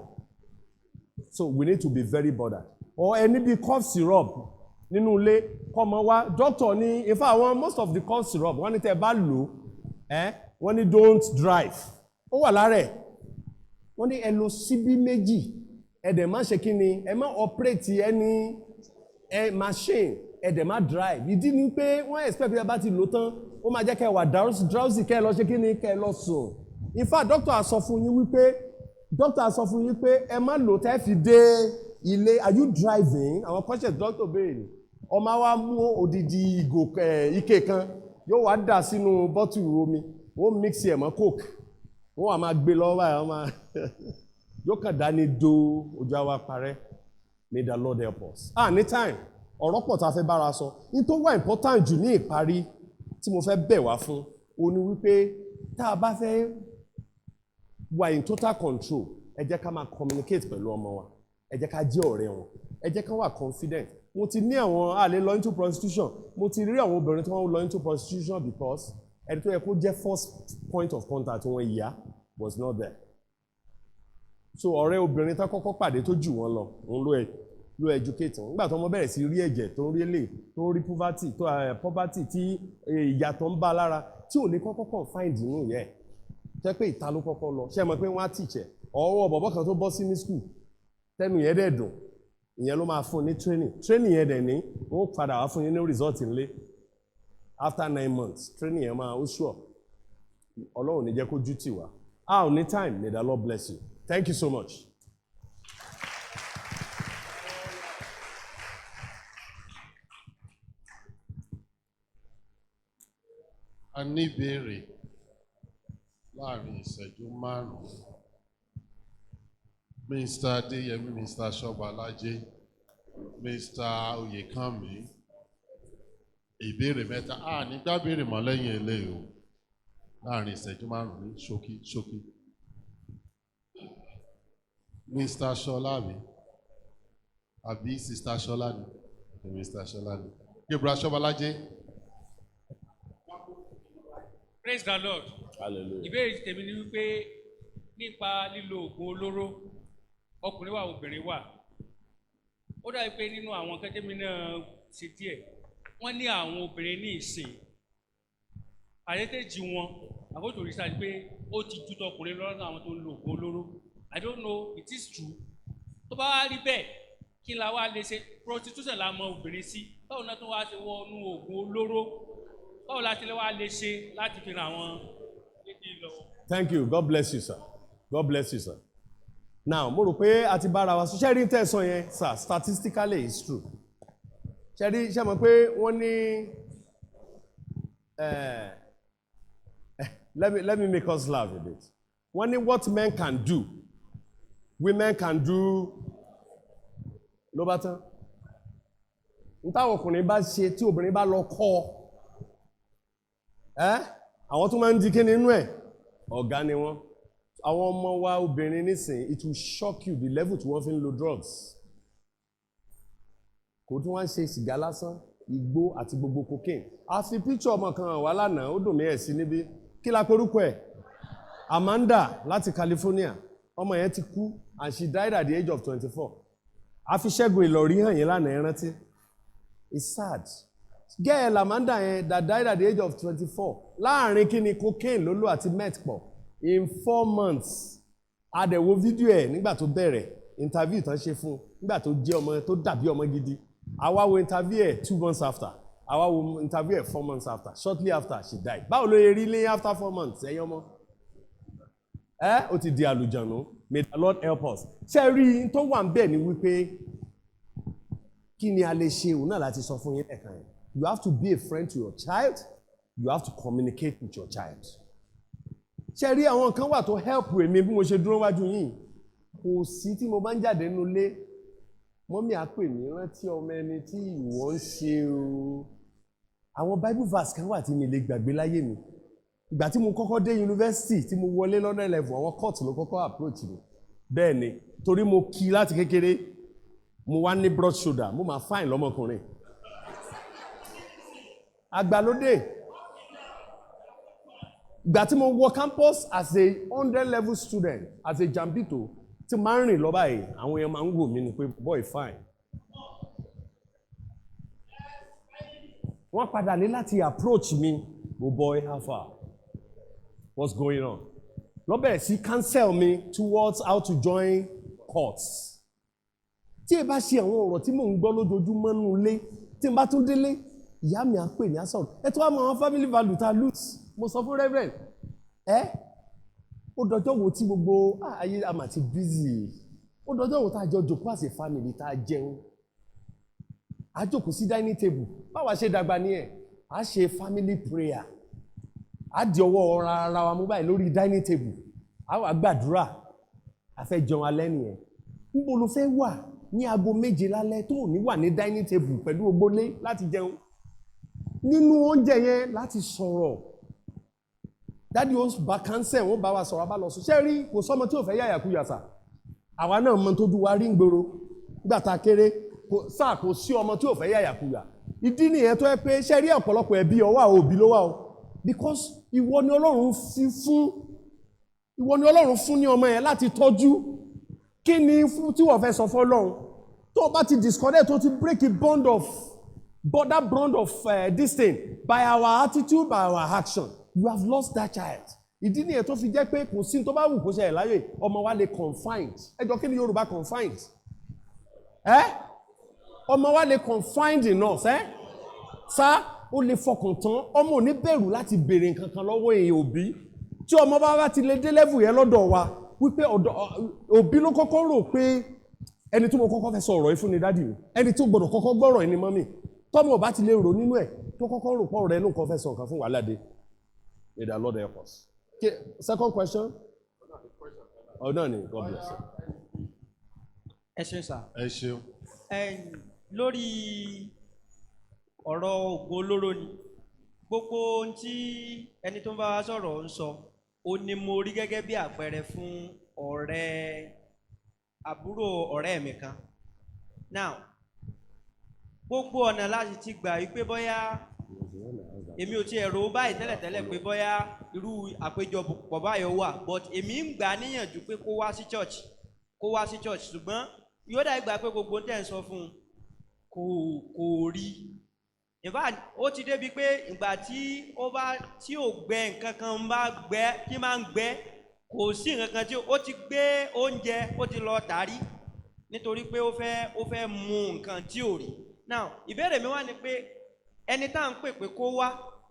so we need to be very bothered or ẹni bí cough syrup nínú ilé kọ́mọ wá doctor ní in fact àwọn most of the cough syrup wọ́n ní tẹ́ bá lò wọ́n ní don't drive ó wà lára ẹ̀ wọ́n ní ẹ lo síbí méjì ẹ dẹ̀ má ṣe kí ni ẹ má operate ẹni machine ẹ dẹ̀ má drive ìdí ni pé wọ́n expect pé ẹ bá ti lò tán ó máa jẹ́ kẹ́ ẹ wà drowsy kẹ́ ẹ lọ ṣe kí ni kẹ́ ẹ lọ sùn in fact doctor á sọ fún yín wípé ẹ má lò tẹ́ fi dé ilé are you driving àwọn questions doctor béèrè ọmọ wa mú odidi ìgò ike kan yóò wá dà sínú bọ́tù omi wọ́n mix ẹ̀ mọ́ coke wọ́n wà máa gbé lọ́wọ́ báyìí wọ́n máa yóò kàn dání do ojú àwa parẹ́ may the Lord help us. Ní time ọ̀rọ̀ pọ̀ tá a fẹ́ bára sọ ní tó wà important jù ní ìparí tí mo fẹ́ bẹ̀ wá fún o ní wípé tá a bá fẹ́ wà in total control ẹ jẹ́ ká máa communicate pẹ̀lú ọmọ wa ẹ jẹ́ ká jẹ́ ọ̀rẹ́ wọn ẹ jẹ́ ká wà confident mo ti ní àwọn àlè lọ into prostitution mo ti rí àwọn obìnrin tí wọ́n lọ into prostitution because ẹni tó yẹ kó jẹ́ first point of contact wọn ìyá was not there so ọ̀rẹ́ obìnrin tá kọ́kọ́ pàdé tó jù wọ́n lọ òun ló educate wọn nígbà tó wọ́n bẹ̀rẹ̀ sí rí ẹ̀jẹ̀ tó ń rí èlé tó ń rí poverty tí ìyàtọ̀ ń bá lára tí ò ní kọ́kọ́ confined nínú yẹ jẹ́ pé ìta ló kọ́kọ́ lọ ṣé ẹ mọ̀ pé wọ́n á teach ẹ̀ ọwọ́ bọ̀bọ̀ kan tó bọ́ sí ní school tẹ́nu yẹn dẹ̀ dùn ìyẹn ló máa fún ní training yẹn dẹ̀ ní wọ́n padà wá fún yín ní result nílé after 9 months training yẹn máa ó sure ọlọ́run ní jẹ́ kó jú tì wá ò ní time may the Lord bless you thank you so much. a ní ìbéèrè láàrin ìṣẹ́jú márùn-ún Mr. Adéyẹmí Mr. Ṣọ́balájé Mr. Oyèkánmi ìbéèrè mẹ́ta nígbà béèrè mọ́ lẹ́yìn eléyìí o láàrin ìṣẹ́jú márùn-ún ní ṣókí Mr. Ṣọlá mi àbí Sister Ṣọlá ni Mr. Ṣọlá ni Gabriel Ṣọ́balájé. Praise the Lord. Hallelujah. Ìbéèrè tèmi ni wípé nípa lílo oògùn olóró ọkùnrin wà obìnrin wà ó dàbí pé nínú àwọn kẹ́tẹ́mí náà ṣe díẹ̀ wọ́n ní àwọn obìnrin ní ìsìn àyẹ́tẹ̀jì wọn àkótó research pé ó ti ju tọkùnrin lọ́nà àwọn tó ń lo oògùn olóró I don't know it is true tó bá wá rí bẹ́ẹ̀ kí la wá lè ṣe prostitution la mọ obìnrin sí báwo náà tó wá ṣe wọnú oògùn olóró báwo la ti lè wá lè ṣe láti fi ràn àwọn lédè lọ́wọ́. Thank you. God bless you, sir. God bless you, sir. Now, mo rò pé a ti bára wa sọ ṣẹ́rí tẹ̀sán yẹn sir statistically it's true. Ṣẹ́rí ṣe mọ̀ pé wọ́n ní let me make us laugh a bit. Wọ́n ní what men can do women can do ló bá tán n táwọn ọkùnrin bá ṣe tí obìnrin bá lọ kọ́ àwọn tó máa ń di kí nínú ẹ̀ ọ̀gá ni wọ́n àwọn ọmọ wa obìnrin nísìn it will shock you the level tí wọ́n fi ń lo drugs kò tún wá ń ṣe sìgá lásán igbó àti gbogbo cocaine a fi picture ọmọ kan wà lánàá ó dùn mí ẹ̀ sí níbí kí la porúkọ ẹ̀ Amanda láti California ọmọ yẹn ti kú and she died at the age of 24 a fi Ṣẹ́gun Ìlọrí hàn yín lánàá ẹ rántí it's sad girl Amanda yẹn that died at the age of 24 láàrin kí ni cocaine ló lò àti meth pọ̀ in 4 months adẹ̀wò fídíò ẹ̀ nígbà tó bẹ̀rẹ̀ interview tán ṣe fún nígbà tó jẹ́ ọmọ tó dàbí ọmọ gidi àwa wo interview ẹ̀ 2 months after àwa wo interview ẹ̀ 4 months after shortly after she died báwo ló yẹ rí lé after 4 months ẹ̀yin ọmọ ó ti di àlùjànnú may the Lord help us ṣe rí tó wà ń bẹ̀ ni wípé kí ni a lè ṣe òun náà láti sọ fún yín ẹ̀kan yẹn you have to be a friend to your child you have to communicate with your child ṣe rí àwọn kan wà tó help èmi bí mo ṣe dúró wájú yìí kò sí tí mo bá ń jáde nínú ilé mọ́mí á pè mí rántí ọmọ ẹni tí ìwọ ń ṣe o àwọn bible verse kan wà tí mi lè gbàgbé láyé mi ìgbà tí mo kọ́kọ́ dé yunifásitì tí mo wọlé lọ́dọ̀ level àwọn court ló kọ́kọ́ approach mi bẹ́ẹ̀ ni torí mo kí láti kékeré mo wá ní broad shoulder mo máa fine lọ́mọkùnrin àgbàlódé ìgbà tí mo wọ campus as a 100 level student as a jambito tí máa ń rìn lọ báyìí àwọn èèyàn máa ń wò mí ni pé boy fine wọ́n padà ní láti approach mi oh boy how far what's going on lọ bẹ̀rẹ̀ sí cancel me towards how to join courts tí ẹ bá ṣe àwọn ọ̀rọ̀ tí mò ń gbọ́ lójoojúmọ́ nínú ilé tí n bá tún délé ìyá mi á pè ní assault ẹ tó wá mọ àwọn family value ta lose mo sọ fún reverend ó dọjọ́ wo tí gbogbo ayé àmà ti busy ó dọjọ́ wo tá a jọ jòkó as a family tá a jẹun a jókòó sí dining table báwa ṣe dàgbà ní ẹ̀ a ṣe family prayer a di ọwọ́ ara wa mú báyìí lórí dining table a wà gbàdúrà a fẹ́ jẹun alẹ́ nìyẹn níbo ló fẹ́ wà ní aago 7 lálẹ́ tó ní wà ní dining table pẹ̀lú ogbólé láti jẹun nínú oúnjẹ yẹn láti sọ̀rọ̀ dádì ó bá kánsẹ̀ wọ́n bá wa sọ̀rọ̀ bá lọ sùn ṣé rí kò sọ́mọ tí ò fẹ́ yàyàkuyà sà àwa náà mọ tó ju wa rí ń gbòòrò nígbà tá a kéré sáà kò sí ọmọ tí ò fẹ́ yàyàkuyà ìdí nìyẹn tó yẹ pé ṣé rí ọ̀pọ̀lọpọ̀ ẹbí ọwọ́ àwọn òbí ló wà o because ìwọ ni Ọlọ́run fún ní ọmọ yẹn láti tọ́jú kí ni fún tí wọ́n fẹ́ sọ fún Ọlọ́run tó o bá ti disconnect tó ti break the bond of this thing by our attitude by our action you have lost that child ìdí nìyẹn tó fi jẹ́ pé kò sí tó bá wù kó ṣẹlẹ̀ láyé ọmọ wa lè confined ẹjọ́ kí ni Yorùbá confined ọmọ wa lè confined in us sá ó lè fọkàn tán ọmọ ò ní bẹ̀rù láti béèrè nǹkan kan lọ́wọ́ èèyàn òbí tí ọmọ bá ti lè dé level yẹn lọ́dọ̀ wa wípé òbí ló kọ́kọ́ rò pé ẹni tó mo kọ́kọ́ fẹ́ sọ ọ̀rọ̀ yìí fún ni dádì mi ẹni tó gbọ́dọ̀ kọ́kọ́ gbọ́rọ̀ yìí ni mọ́mì tọ́mọ bá ti lè rò nínú ẹ̀ tó kọ́kọ́ rò pọ̀ rẹ̀ ló kọ́ fẹ́ sọ nǹkan fún wàhálà dé. May the Lord help us. Okay, second question. Oh, no, God bless you. Ẹ ṣeun sà. ẹ ṣeun. Lórí ọ̀rọ̀ oògùn olóró ni gbogbo ohun tí ẹni tó ń bá wa sọ̀rọ̀ ń sọ ó ní mo rí gẹ́gẹ́ bí àpẹẹrẹ fún àbúrò ọ̀rẹ́ mi kan. Now gbogbo ọ̀nà láti ti gbà wípé bóyá èmi ò tiẹ̀ rò báyìí tẹ́lẹ̀tẹ́lẹ̀ pé bóyá irú àpéjọpọ̀ báyìí wà but èmi ń gbà níyànjú pé kó wá sí church ṣùgbọ́n yóò dá ìgbà pé gbogbo tẹ̀ ń sọ fún un kò rí in fact ó ti débi pé ìgbà tí ò gbẹ nǹkan kan bá gbẹ tí máa ń gbẹ kò sí nǹkan kan tí ó ti gbé oúnjẹ ó ti lọ tàrí nítorí pé ó fẹ́ mu nǹkan tí ò rí. Now ìbéèrè mi wá ni pé ẹni tá à ń pè pé kó wá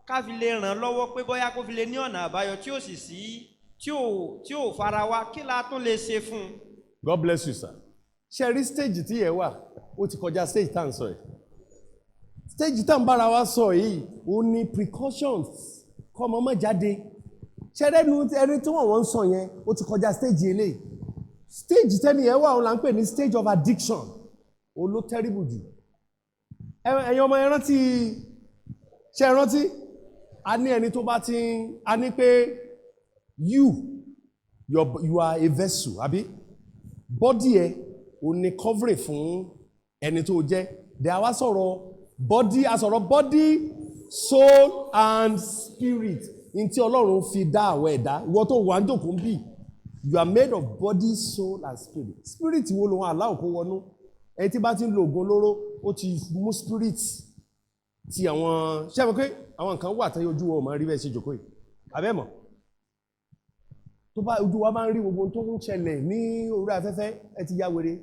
ká fi lè ràn lọ́wọ́ pé bóyá kó fi lè ní ọ̀nà àbáyọ tí ò sì sí tí ò fara wa kí la tún lè ṣe fún un. God bless you sir. ṣe rí stage tí yẹn wà ó ti kọjá stage tá à ń sọ yìí stage tá à ń bára wa sọ yìí ó ní precautions kọ́ ọmọ mọ́ jáde ṣe rẹ́nu ẹni tí wọ́n ń sọ yẹn ó ti kọjá stage eléyìí stage tẹ́ni ẹ̀ wà òun là ń pè ní stage of addiction òun ló terrible jù. Ẹ̀yin ọmọ ẹ rántí ṣe ẹ rántí a ní ẹni tó bá ti a ní pé you are a vessel àbí body ẹ ò ní covering fún ẹni tó jẹ́ dẹ̀ àwa sọ̀rọ̀ body soul and spirit ní tí Ọlọ́run fi dá àwọn ẹ̀dá ìwọ tó wà ń dòkó ń bì you are made of body soul and spirit. Spirit wo lòun àlá òkú wọnú ẹni tí bá ti ń lo oògùn olóró ó ti mú spirit ti àwọn ṣé mo pé àwọn nǹkan wà tẹ́yẹ ojú wa ò máa rí bẹ́ẹ̀ ṣe jòkó yìí abẹ́mọ̀ tó bá ojú wa máa ń rí gbogbo tó ń ṣẹlẹ̀ ní orí afẹ́fẹ́ ẹ ti ya wèrè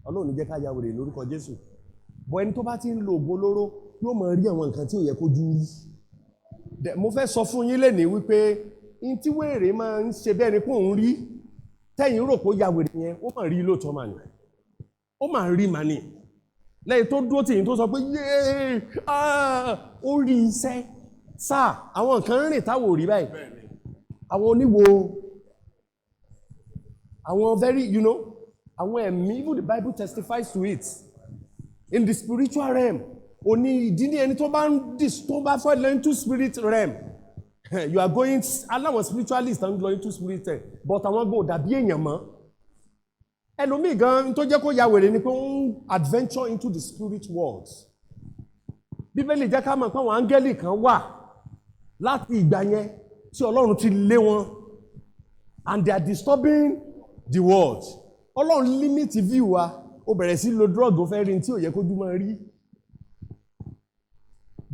Ọlọ́run ní jẹ́ ká ya wèrè lórúkọ Jésù bọ́ ẹni tó bá ti ń lo oògùn olóró yóò máa rí àwọn nǹkan tí ò yẹ kó jú rí. Mo fẹ́ sọ fún yín lénìí wípé in tí wèrè máa ń ṣe bẹ́ẹ̀ ni kó ń rí tẹ́yìn rò pé ó ya wèrè yẹn ó máa rí lóòótọ́ mà ní ó máa rí mà ní lẹ́yìn tó dúró tìyìn tó sọ pé yéé ó rí iṣẹ́ sáà àwọn nǹkan rìn táwọn ò rí báyìí àwọn oníwo àwọn very àwọn ẹ̀mí even the Bible testifies to it in the spiritual realm òní ìdí ní ẹni tó bá fọ́ lọ into spirit realm you are going aláwọn spiritualist and lọ into spirit realm but àwọn gbọ́ dàbí èèyàn mọ́ ẹlòmíì gan tó jẹ́ kó ya wèrè ni pé ó ń adventure into the spirit world Bíbélì jẹ́ ká mọ̀ pé àwọn áńgẹ́lì kan wà láti ìgbà yẹn tí Ọlọ́run ti lé wọn and they are disturbing the world Ọlọ́run limit view wa ó bẹ̀rẹ̀ sí lo drug ó fẹ́ rí tí ò yẹ kójú máa rí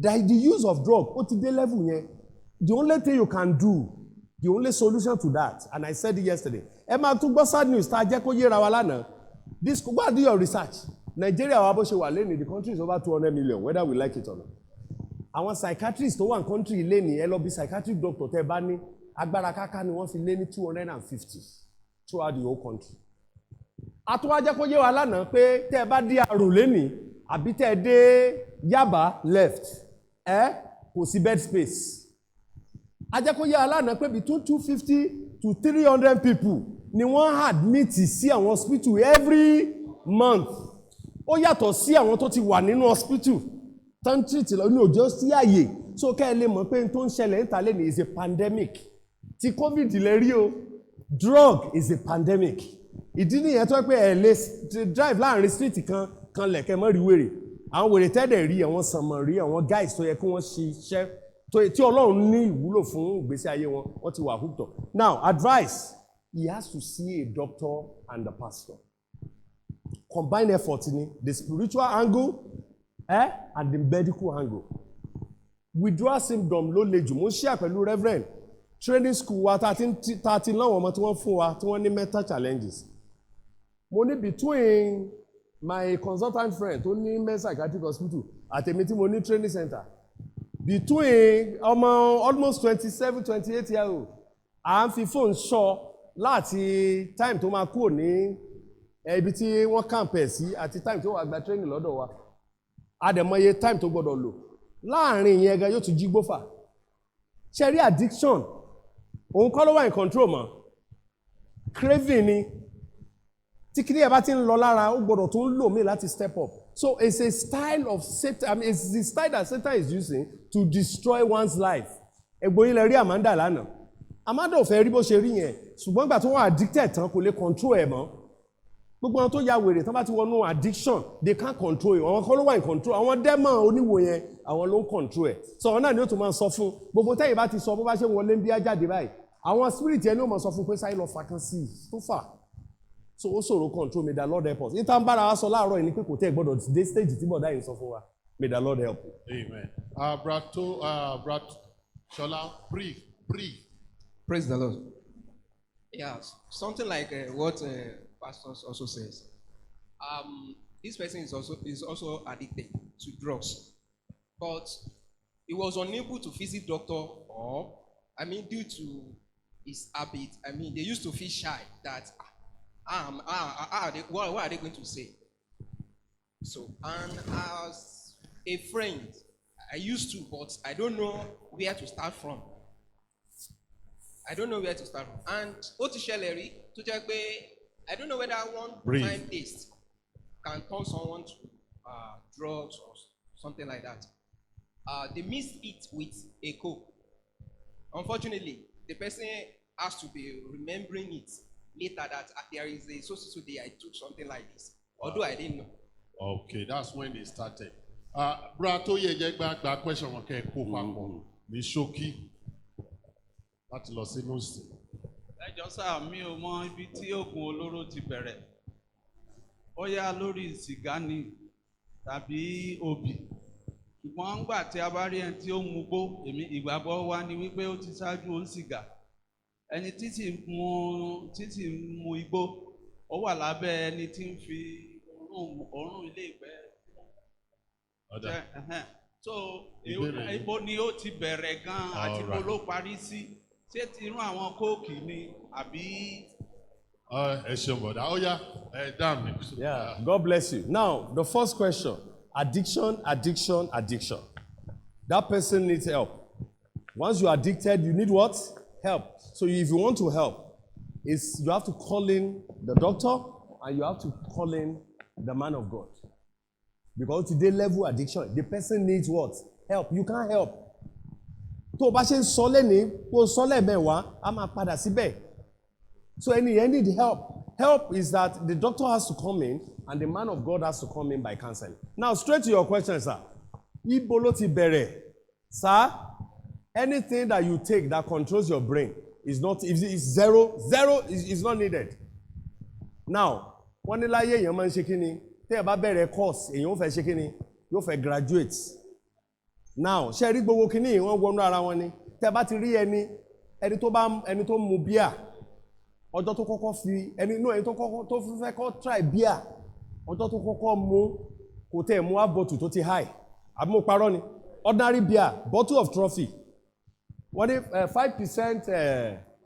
the use of drug ó ti dé level yẹn the only thing you can do the only solution to that and I said it yesterday ẹ máa tún gbọ́ sad news tá a jẹ́ kó yéra wa lánàá go and do your research Nigeria wa bó ṣe wà lẹ́nìí the country is over 200 million whether we like it or not àwọn psychiatrists tó wà ní country lẹ́nìí ẹ lọ bí psychiatric doctor tẹ́ bá ní agbára káká ni wọ́n fi lé ní 250 throughout the whole country. Àtúwájẹ́ kó yé wa lánàá pé tẹ́ ẹ bá dé àrò lẹ́nìí àbí tẹ́ ẹ dé Yaba left kò sí bed space. Ajẹ́ kó yé wa lánàá pé between 250 to 300 people ni wọ́n admit sí àwọn hospital every month. Ó yàtọ̀ sí àwọn tó ti wà nínú hospital tán treat lọ ní òjò sí àyè so kẹ́ ẹ lè mọ̀ pé tó ń ṣẹlẹ̀ níta lẹ́nìí is a pandemic. Ti COVID lè rí o drug is a pandemic. Ìdí nìyẹn tó pé ẹ lè drive láàrin street kan lẹ̀kẹ́ mọ́ rí wèrè àwọn wèrè tẹ́lẹ̀ rí àwọn sànmọ̀ rí àwọn guys tó yẹ kí wọ́n ṣiṣẹ́ tí Ọlọ́run ní ìwúlò fún ìgbésí ayé wọn wọ́n ti wà hooked up. Now advice he has to see a doctor and a pastor. Combine effort ni the spiritual angle and the medical angle. Withdrawal syndrome ló le jù mo share pẹ̀lú reverend training school wa tá ti láwọn ọmọ tí wọ́n fún wa tí wọ́n ní mental challenges. Mo ní between my consultant friend tó ní mental psychiatric hospital àtèmi tí mo ní training center between almost 27-28 years old à ń fi phone ṣọ́ láti time tó máa kúrò ní ibi tí wọ́n camp ẹ̀ sí àti time tó wà gba training lọ́dọ̀ wa àdẹ̀mọye time tó gbọ́dọ̀ lò láàrin ìyẹn gan yóò tún jí gbófà ṣẹ́rí addiction òun kọ́ ló wà in control mọ́ craving ni tí kí ní ẹ̀ bá ti ń lọ lára ó gbọ́dọ̀ tó ń lò mí láti step up so it's a style of Satan it's the style that Satan is using to destroy one's life ẹgbóyin lẹ rí Amanda lánàá Amanda ò fẹ́ rí bó ṣe rí yẹn ṣùgbọ́n ìgbà tó wọ́n addicted tán kò lè control ẹ̀ mọ́ gbogbo àwọn tó ya wèrè tán bá ti wọnú addiction they can't control it àwọn kan ló wà in control àwọn dẹ́mọ̀ oníwò yẹn àwọn ló ń control ẹ̀ so àwọn náà ni ó tún máa sọ fún gbogbo tẹ́yìn bá ti sọ bó bá ṣe wọlé ń bí ajáde báyìí àwọn spirit yẹn ni ó máa sọ fún pé sáyé lọ fàkàn sí i tó fà so ó ṣòro control may the Lord help us níta ń bára wa sọ láàárọ̀ yìí ni pé kò tẹ́ gbọ́dọ̀ dé stage tí bọ̀dá yìí sọ fún wa may the Lord help you. Amen. Brad Shola, brief. Praise the Lord. Yes, something like what Pastor also says. This person is also addicted to drugs, but he was unable to visit doctor, or due to his habit. They used to feel shy that what are they going to say? So, and as a friend, I used to, but I don't know where to start from. And ó ti ṣẹlẹ̀ rí tó jẹ́ pé I don't know whether one Breathe. time taste can turn someone to drugs or something like that. They mixed it with a coke. Unfortunately, the person has to be remembering it later that there is a so day I took something like this. Although I didn't know. Okay, that's when they started. Bra tó yẹ jẹ́ gba question wọn kẹ́ ẹ kó papọ̀ ní ṣókí láti lọ sínú ìsìn. Ẹjọ́ sáà mi ò mọ ibi tí oògùn olóró ti bẹ̀rẹ̀. Ó yá lórí sìgá ni tàbí obì. Ṣùgbọ́n ńgbà tí a bá rí ẹni tí ó mu gbó, èmi ìgbàgbọ́ wa ni wípé ó ti ṣáájú ó ń sìgá. Ẹni tí sì mu igbó, ó wà lábẹ́ ẹni tí ń fi òórùn ilé ìgbẹ́. So ibo ni ó ti bẹ̀rẹ̀ gan àti ibo ló parí sí? Ṣé ti irú àwọn kóòkì ni àbí? Ẹ ṣeun bọ̀dá, ó yá ẹ dáhùn mi. Yeah, God bless you. Now, the first question, addiction. That person needs help. Once you're addicted, you need what? Help. So if you want to help, you have to call in the doctor and you have to call in the man of God. Because today level addiction, the person needs what? Help. You can't help. Tó bá ṣe ń sọ lẹ́ni, kó sọ lẹ́ẹ̀mẹ́wàá, a máa padà síbẹ̀. So you need help. Help is that the doctor has to come in and the man of God has to come in by counseling. Now, straight to your question, sir. Ibo ló ti bẹ̀rẹ̀. Sir, anything that you take that controls your brain is not, if it's zero is not needed. Now, wọ́n ní láyé èèyàn máa ń ṣe kí ni? Tẹ́ ẹ bá bẹ̀rẹ̀ course, èèyàn ó fẹ́ ṣe kí ni? Yóò fẹ́ graduate. Now, ṣe rí gbogbo kí ni wọ́n wọnú ara wọn ni? Tẹ́ ẹ bá ti rí ẹni tó mu bíà, ọjọ́ tó kọ́kọ́ fi ẹni tó fẹ́ kọ́ try bíà, ọjọ́ tó kọ́kọ́ mu kò tẹ̀ mú bottle tó ti high. Àbí mo parọ́ ni? Ordinary beer, bottle of trophy. Wọ́n ní 5%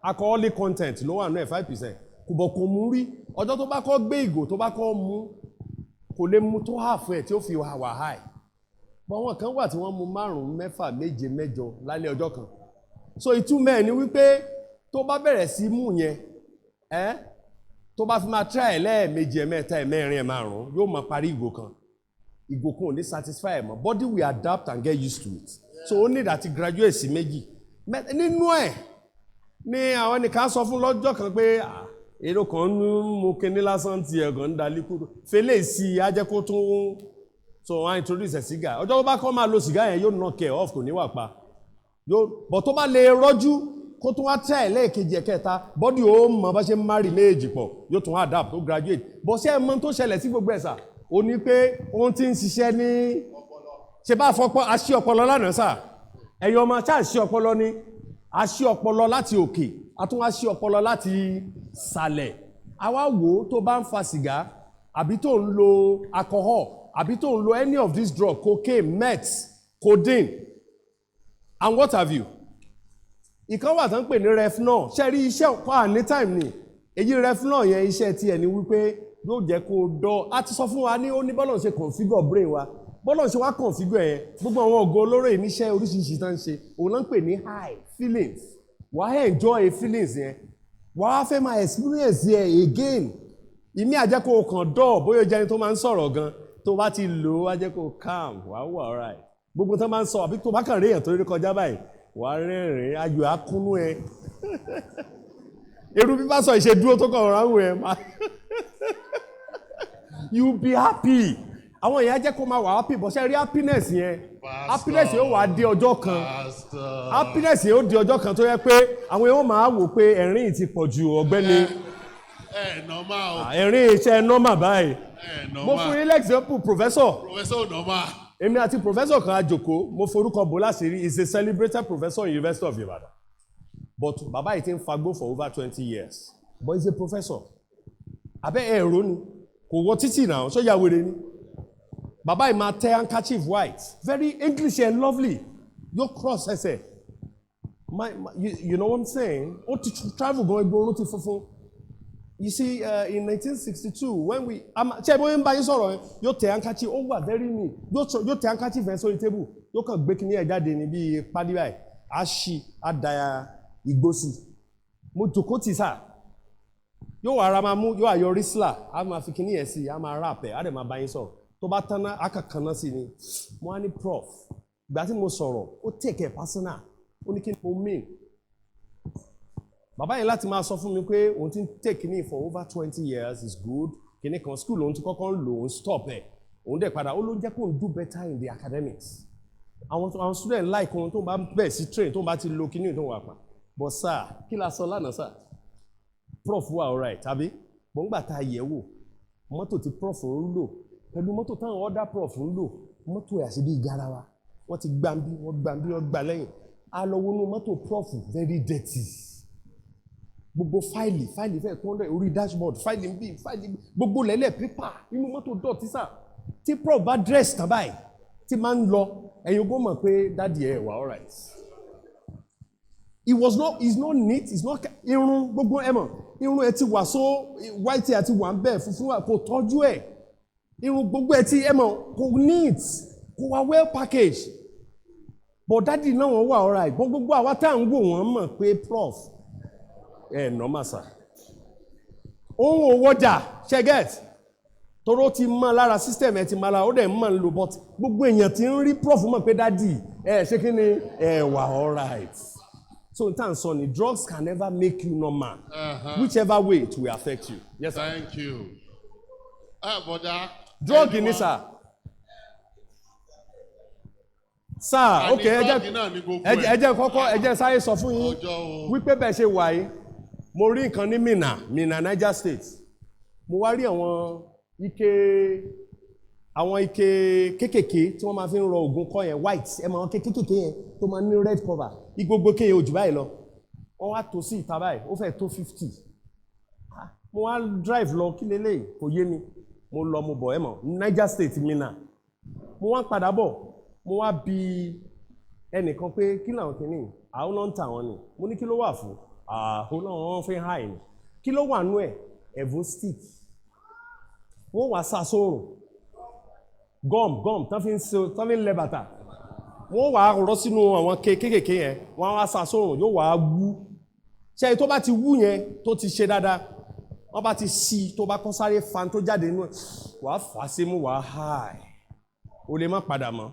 alcoholic content ló wà nínú ẹ̀ 5%. Kò mú rí. Ọjọ́ tó bá kọ́ gbé ìgò tó bá kọ́ mu kò lè mu tó half ẹ̀ tí ó fi wà high. But wọn kan wà tí wọ́n mu 5, 6, 7, 8 lálẹ́ ọjọ́ kan. So ìtumọ̀ ẹ̀ ni wípé tó bá bẹ̀rẹ̀ sí mú yẹn tó bá fi máa try lẹ́ẹ̀mejì ẹ̀mẹ́ta ẹ̀mẹ́rin ẹ̀márùn yóò máa parí ìgò kan ò ní satisfy ẹ̀ mọ́ body will adapt and get used to it so ó need àti graduate sí méjì nínú ẹ̀ ni àwọn nìkan sọ fún lọ́jọ́ kan pé èrò kan ń mú kíní lásán ti ẹ̀gàn ń dalí kúrò fẹlẹ̀ sí i á jẹ́ kó tún so wọ́n introduce sìgá ọjọ́ tó bá kọ́ máa lo sìgá yẹn yóò knock ẹ̀ off kò ní wà pa but tó bá lè rọ́jú kó tún wá tẹ́ ẹ̀ lẹ́ẹ̀kejì ẹ̀kẹta bọ́dì ó mọ̀ bá ṣe ń marry méjì pọ̀ yóò tún adapt tó graduate bọ́ sí ẹ̀mọ́ tó ṣẹlẹ̀ sí gbogbo ẹ̀sà ó ní pé òun ti ń ṣiṣẹ́ ní ṣe bá fọpọ́ aṣí ọpọlọ lánàá sà ẹ̀yọ́ ọmọ ṣáà ṣí ọpọlọ ní aṣí ọpọlọ láti òkè àtún aṣí ọpọlọ láti sàlẹ̀ àwa wò ó tó bá ń fa sìgá àbí tó ń lo alcohol àbí tó ń lo any of these drugs cocaine meth codeine and what have you ìkan wà tán pè ní refnol ṣe rí iṣẹ́ ọ̀pá ní time ni èyí refnol yẹn iṣẹ́ tí ẹ̀ ní wípé yóò jẹ́ kó dọ́ a ti sọ fún wa ní ó ní bọ́lọ̀ ṣe configure brain wa bọ́lọ̀ ṣe wá configure yẹn gbogbo àwọn ògo olóró ìníṣẹ́ oríṣiríṣi tán ṣe òun náà ń pè ní high feelings wà á enjoy feelings yẹn wà á fẹ́ máa experience yẹn again ìmí àjẹ́ kó kàn dọ́ bóyá jẹ́ ẹni tó máa ń sọ̀rọ̀ gan tó bá ti lò ó á jẹ́ kó calm wà á wà alright gbogbo tán máa ń sọ àbí tó bá kàn rí èèyàn tó rí kọjá báyìí wà á rẹ́rìn ayọ̀ akúnú ẹ irú bí bá sọ ìṣedúró tó kàn ráhùn ẹ máa you be happy àwọn èèyàn jẹ́ kó máa wà happy bọ́ ṣe rí happiness yẹn happiness yóò wà dé ọjọ́ kan happiness yóò di ọjọ́ kan tó yẹ pé àwọn èèyàn máa wò pé ẹ̀rín ti pọ̀ ju ọ̀gbẹ́ni ẹ̀rín iṣẹ́ normal báyìí mo fún yín example professor normal. Èmi àti professor kan àjòkó mo forúkọ bò láṣìírí is a celebrated professor in University of Ibadan but bàbá yìí ti ń fagbó for over 20 years but he is a professor abẹ́ ẹ̀rọ ni kò wọ títì náà ṣó ya wèrè ni bàbá yìí máa tẹ handkerchief white very English and lovely yóò cross ẹsẹ̀ you know what I'm saying ó ti travel gan egbò orun ti funfun you see in 1962 when we ṣe bóyá ń bá yín sọ̀rọ̀ yóò tẹ handkerchief ó wà very neat yóò tẹ handkerchief ẹ̀ sórí table yóò kàn gbé kíní ẹ̀ jáde ní bíi pálí báyìí á ṣí á da igbó sí mo jòkó tì sáà yóò wá ara máa mú yóò àyọ rísílà á máa fi kíní ẹ̀ sí á máa rap ẹ̀ á dẹ̀ máa bá yín sọ̀rọ̀ tó bá tán náà á kàkan náà sí ni mo á ní prof ìgbà tí mo sọ̀rọ̀ ó take it personal ó ní kí ni mo mean bàbá yẹn láti máa sọ fún mi pé òun ti ń take kíní for over 20 years is good kíní kan school òun ti kọ́kọ́ ń lò òun stop ẹ̀ òun dẹ̀ padà ó ló ń jẹ́ kó òun do better in the academics àwọn student like ohun tó bá bẹ̀ sí train tó bá ti lo kíní tó wà pa but sir kí la sọ lánàá sir prof wà alright tàbí gbọ̀ngbà tá a yẹ̀ wò mọ́tò tí prof ń lò pẹ̀lú mọ́tò táwọn other prof ń lò mọ́tò ẹ̀ àṣẹ bíi garawa wọ́n ti gbàǹbí wọ́n gbà lẹ́yìn a lọ wọnú mọ́tò prof very dirty gbogbo fáìlì fẹ́ tó ń rẹ̀ orí dashboard fáìlì ń bí gbogbo lẹ́lẹ̀ pépà inú mọ́tò dọ̀tí sà tí prof bá dress tán báyìí tí máa ń lọ ẹ̀yin ogún mọ̀ pé dádì ẹ̀ wà alright it's not neat it's not irun gbogbo ẹ̀ mọ̀ irun ẹ̀ ti wà so white àti wà ń bẹ̀ funfun kò tọ́jú ẹ̀ irun gbogbo ẹ̀ ti ẹ̀ mọ̀ kò neat kò wà well packaged but dádì náà wọ́n wà alright gbogbo àwa tá à ń wò wọ́n mọ̀ pé prof normal sir ohun òwòjà ṣẹgẹt tóró ti mọ lára system ẹ ti mọ lára ó dẹ̀ mọ̀ ń lò but gbogbo èèyàn ti ń rí prof mọ̀ pé dádì ṣé kí ni wà alright so in terms of drugs can never make you normal whichever way it will affect you. Yes, sir. Thank you. Bọ̀dá. Drug ni sir. Sir, okay, ẹ jẹ́ kọ́kọ́ ẹ jẹ́ sáré sọ fún yín wípé bẹ́ẹ̀ ṣe wà yìí mo rí nǹkan ní Minna Niger State mo wá rí àwọn ike kékèké tí wọ́n máa fi ń rọ ògùn kọ́ yẹn white ẹ mọ̀ àwọn kékèké yẹn tó máa ní red cover igbogbo kéye ojú báyìí lọ wọ́n wá tó sí ìta báyìí ó fẹ́ tó 50 mo wá drive lọ kí lélẹ́yìí kò yé mi mo lọ mo bọ̀ ẹ mọ̀ Niger State Minna mo wá padà bọ̀ mo wá bi ẹnìkan pé kí làwọn kìíní àwọn náà ń tà wọn ni mo ní kí ló wà fún àwọn náà wọ́n fi háì ni kí ló wà nú ẹ̀ ẹ̀bùn stick wọ́n wá sá sóòrùn gum tán fi ń lẹ bàtà wọ́n wá rọ́ sínú àwọn kéékèèké yẹn wọ́n wá sá sóòrùn yóò wá wú ṣe tó bá ti wú yẹn tó ti ṣe dáadáa wọ́n bá ti ṣí tó bá kọ́ sáré fan tó jáde nú ẹ̀ wàá fà á sí mú wàá háì o lè má padà mọ́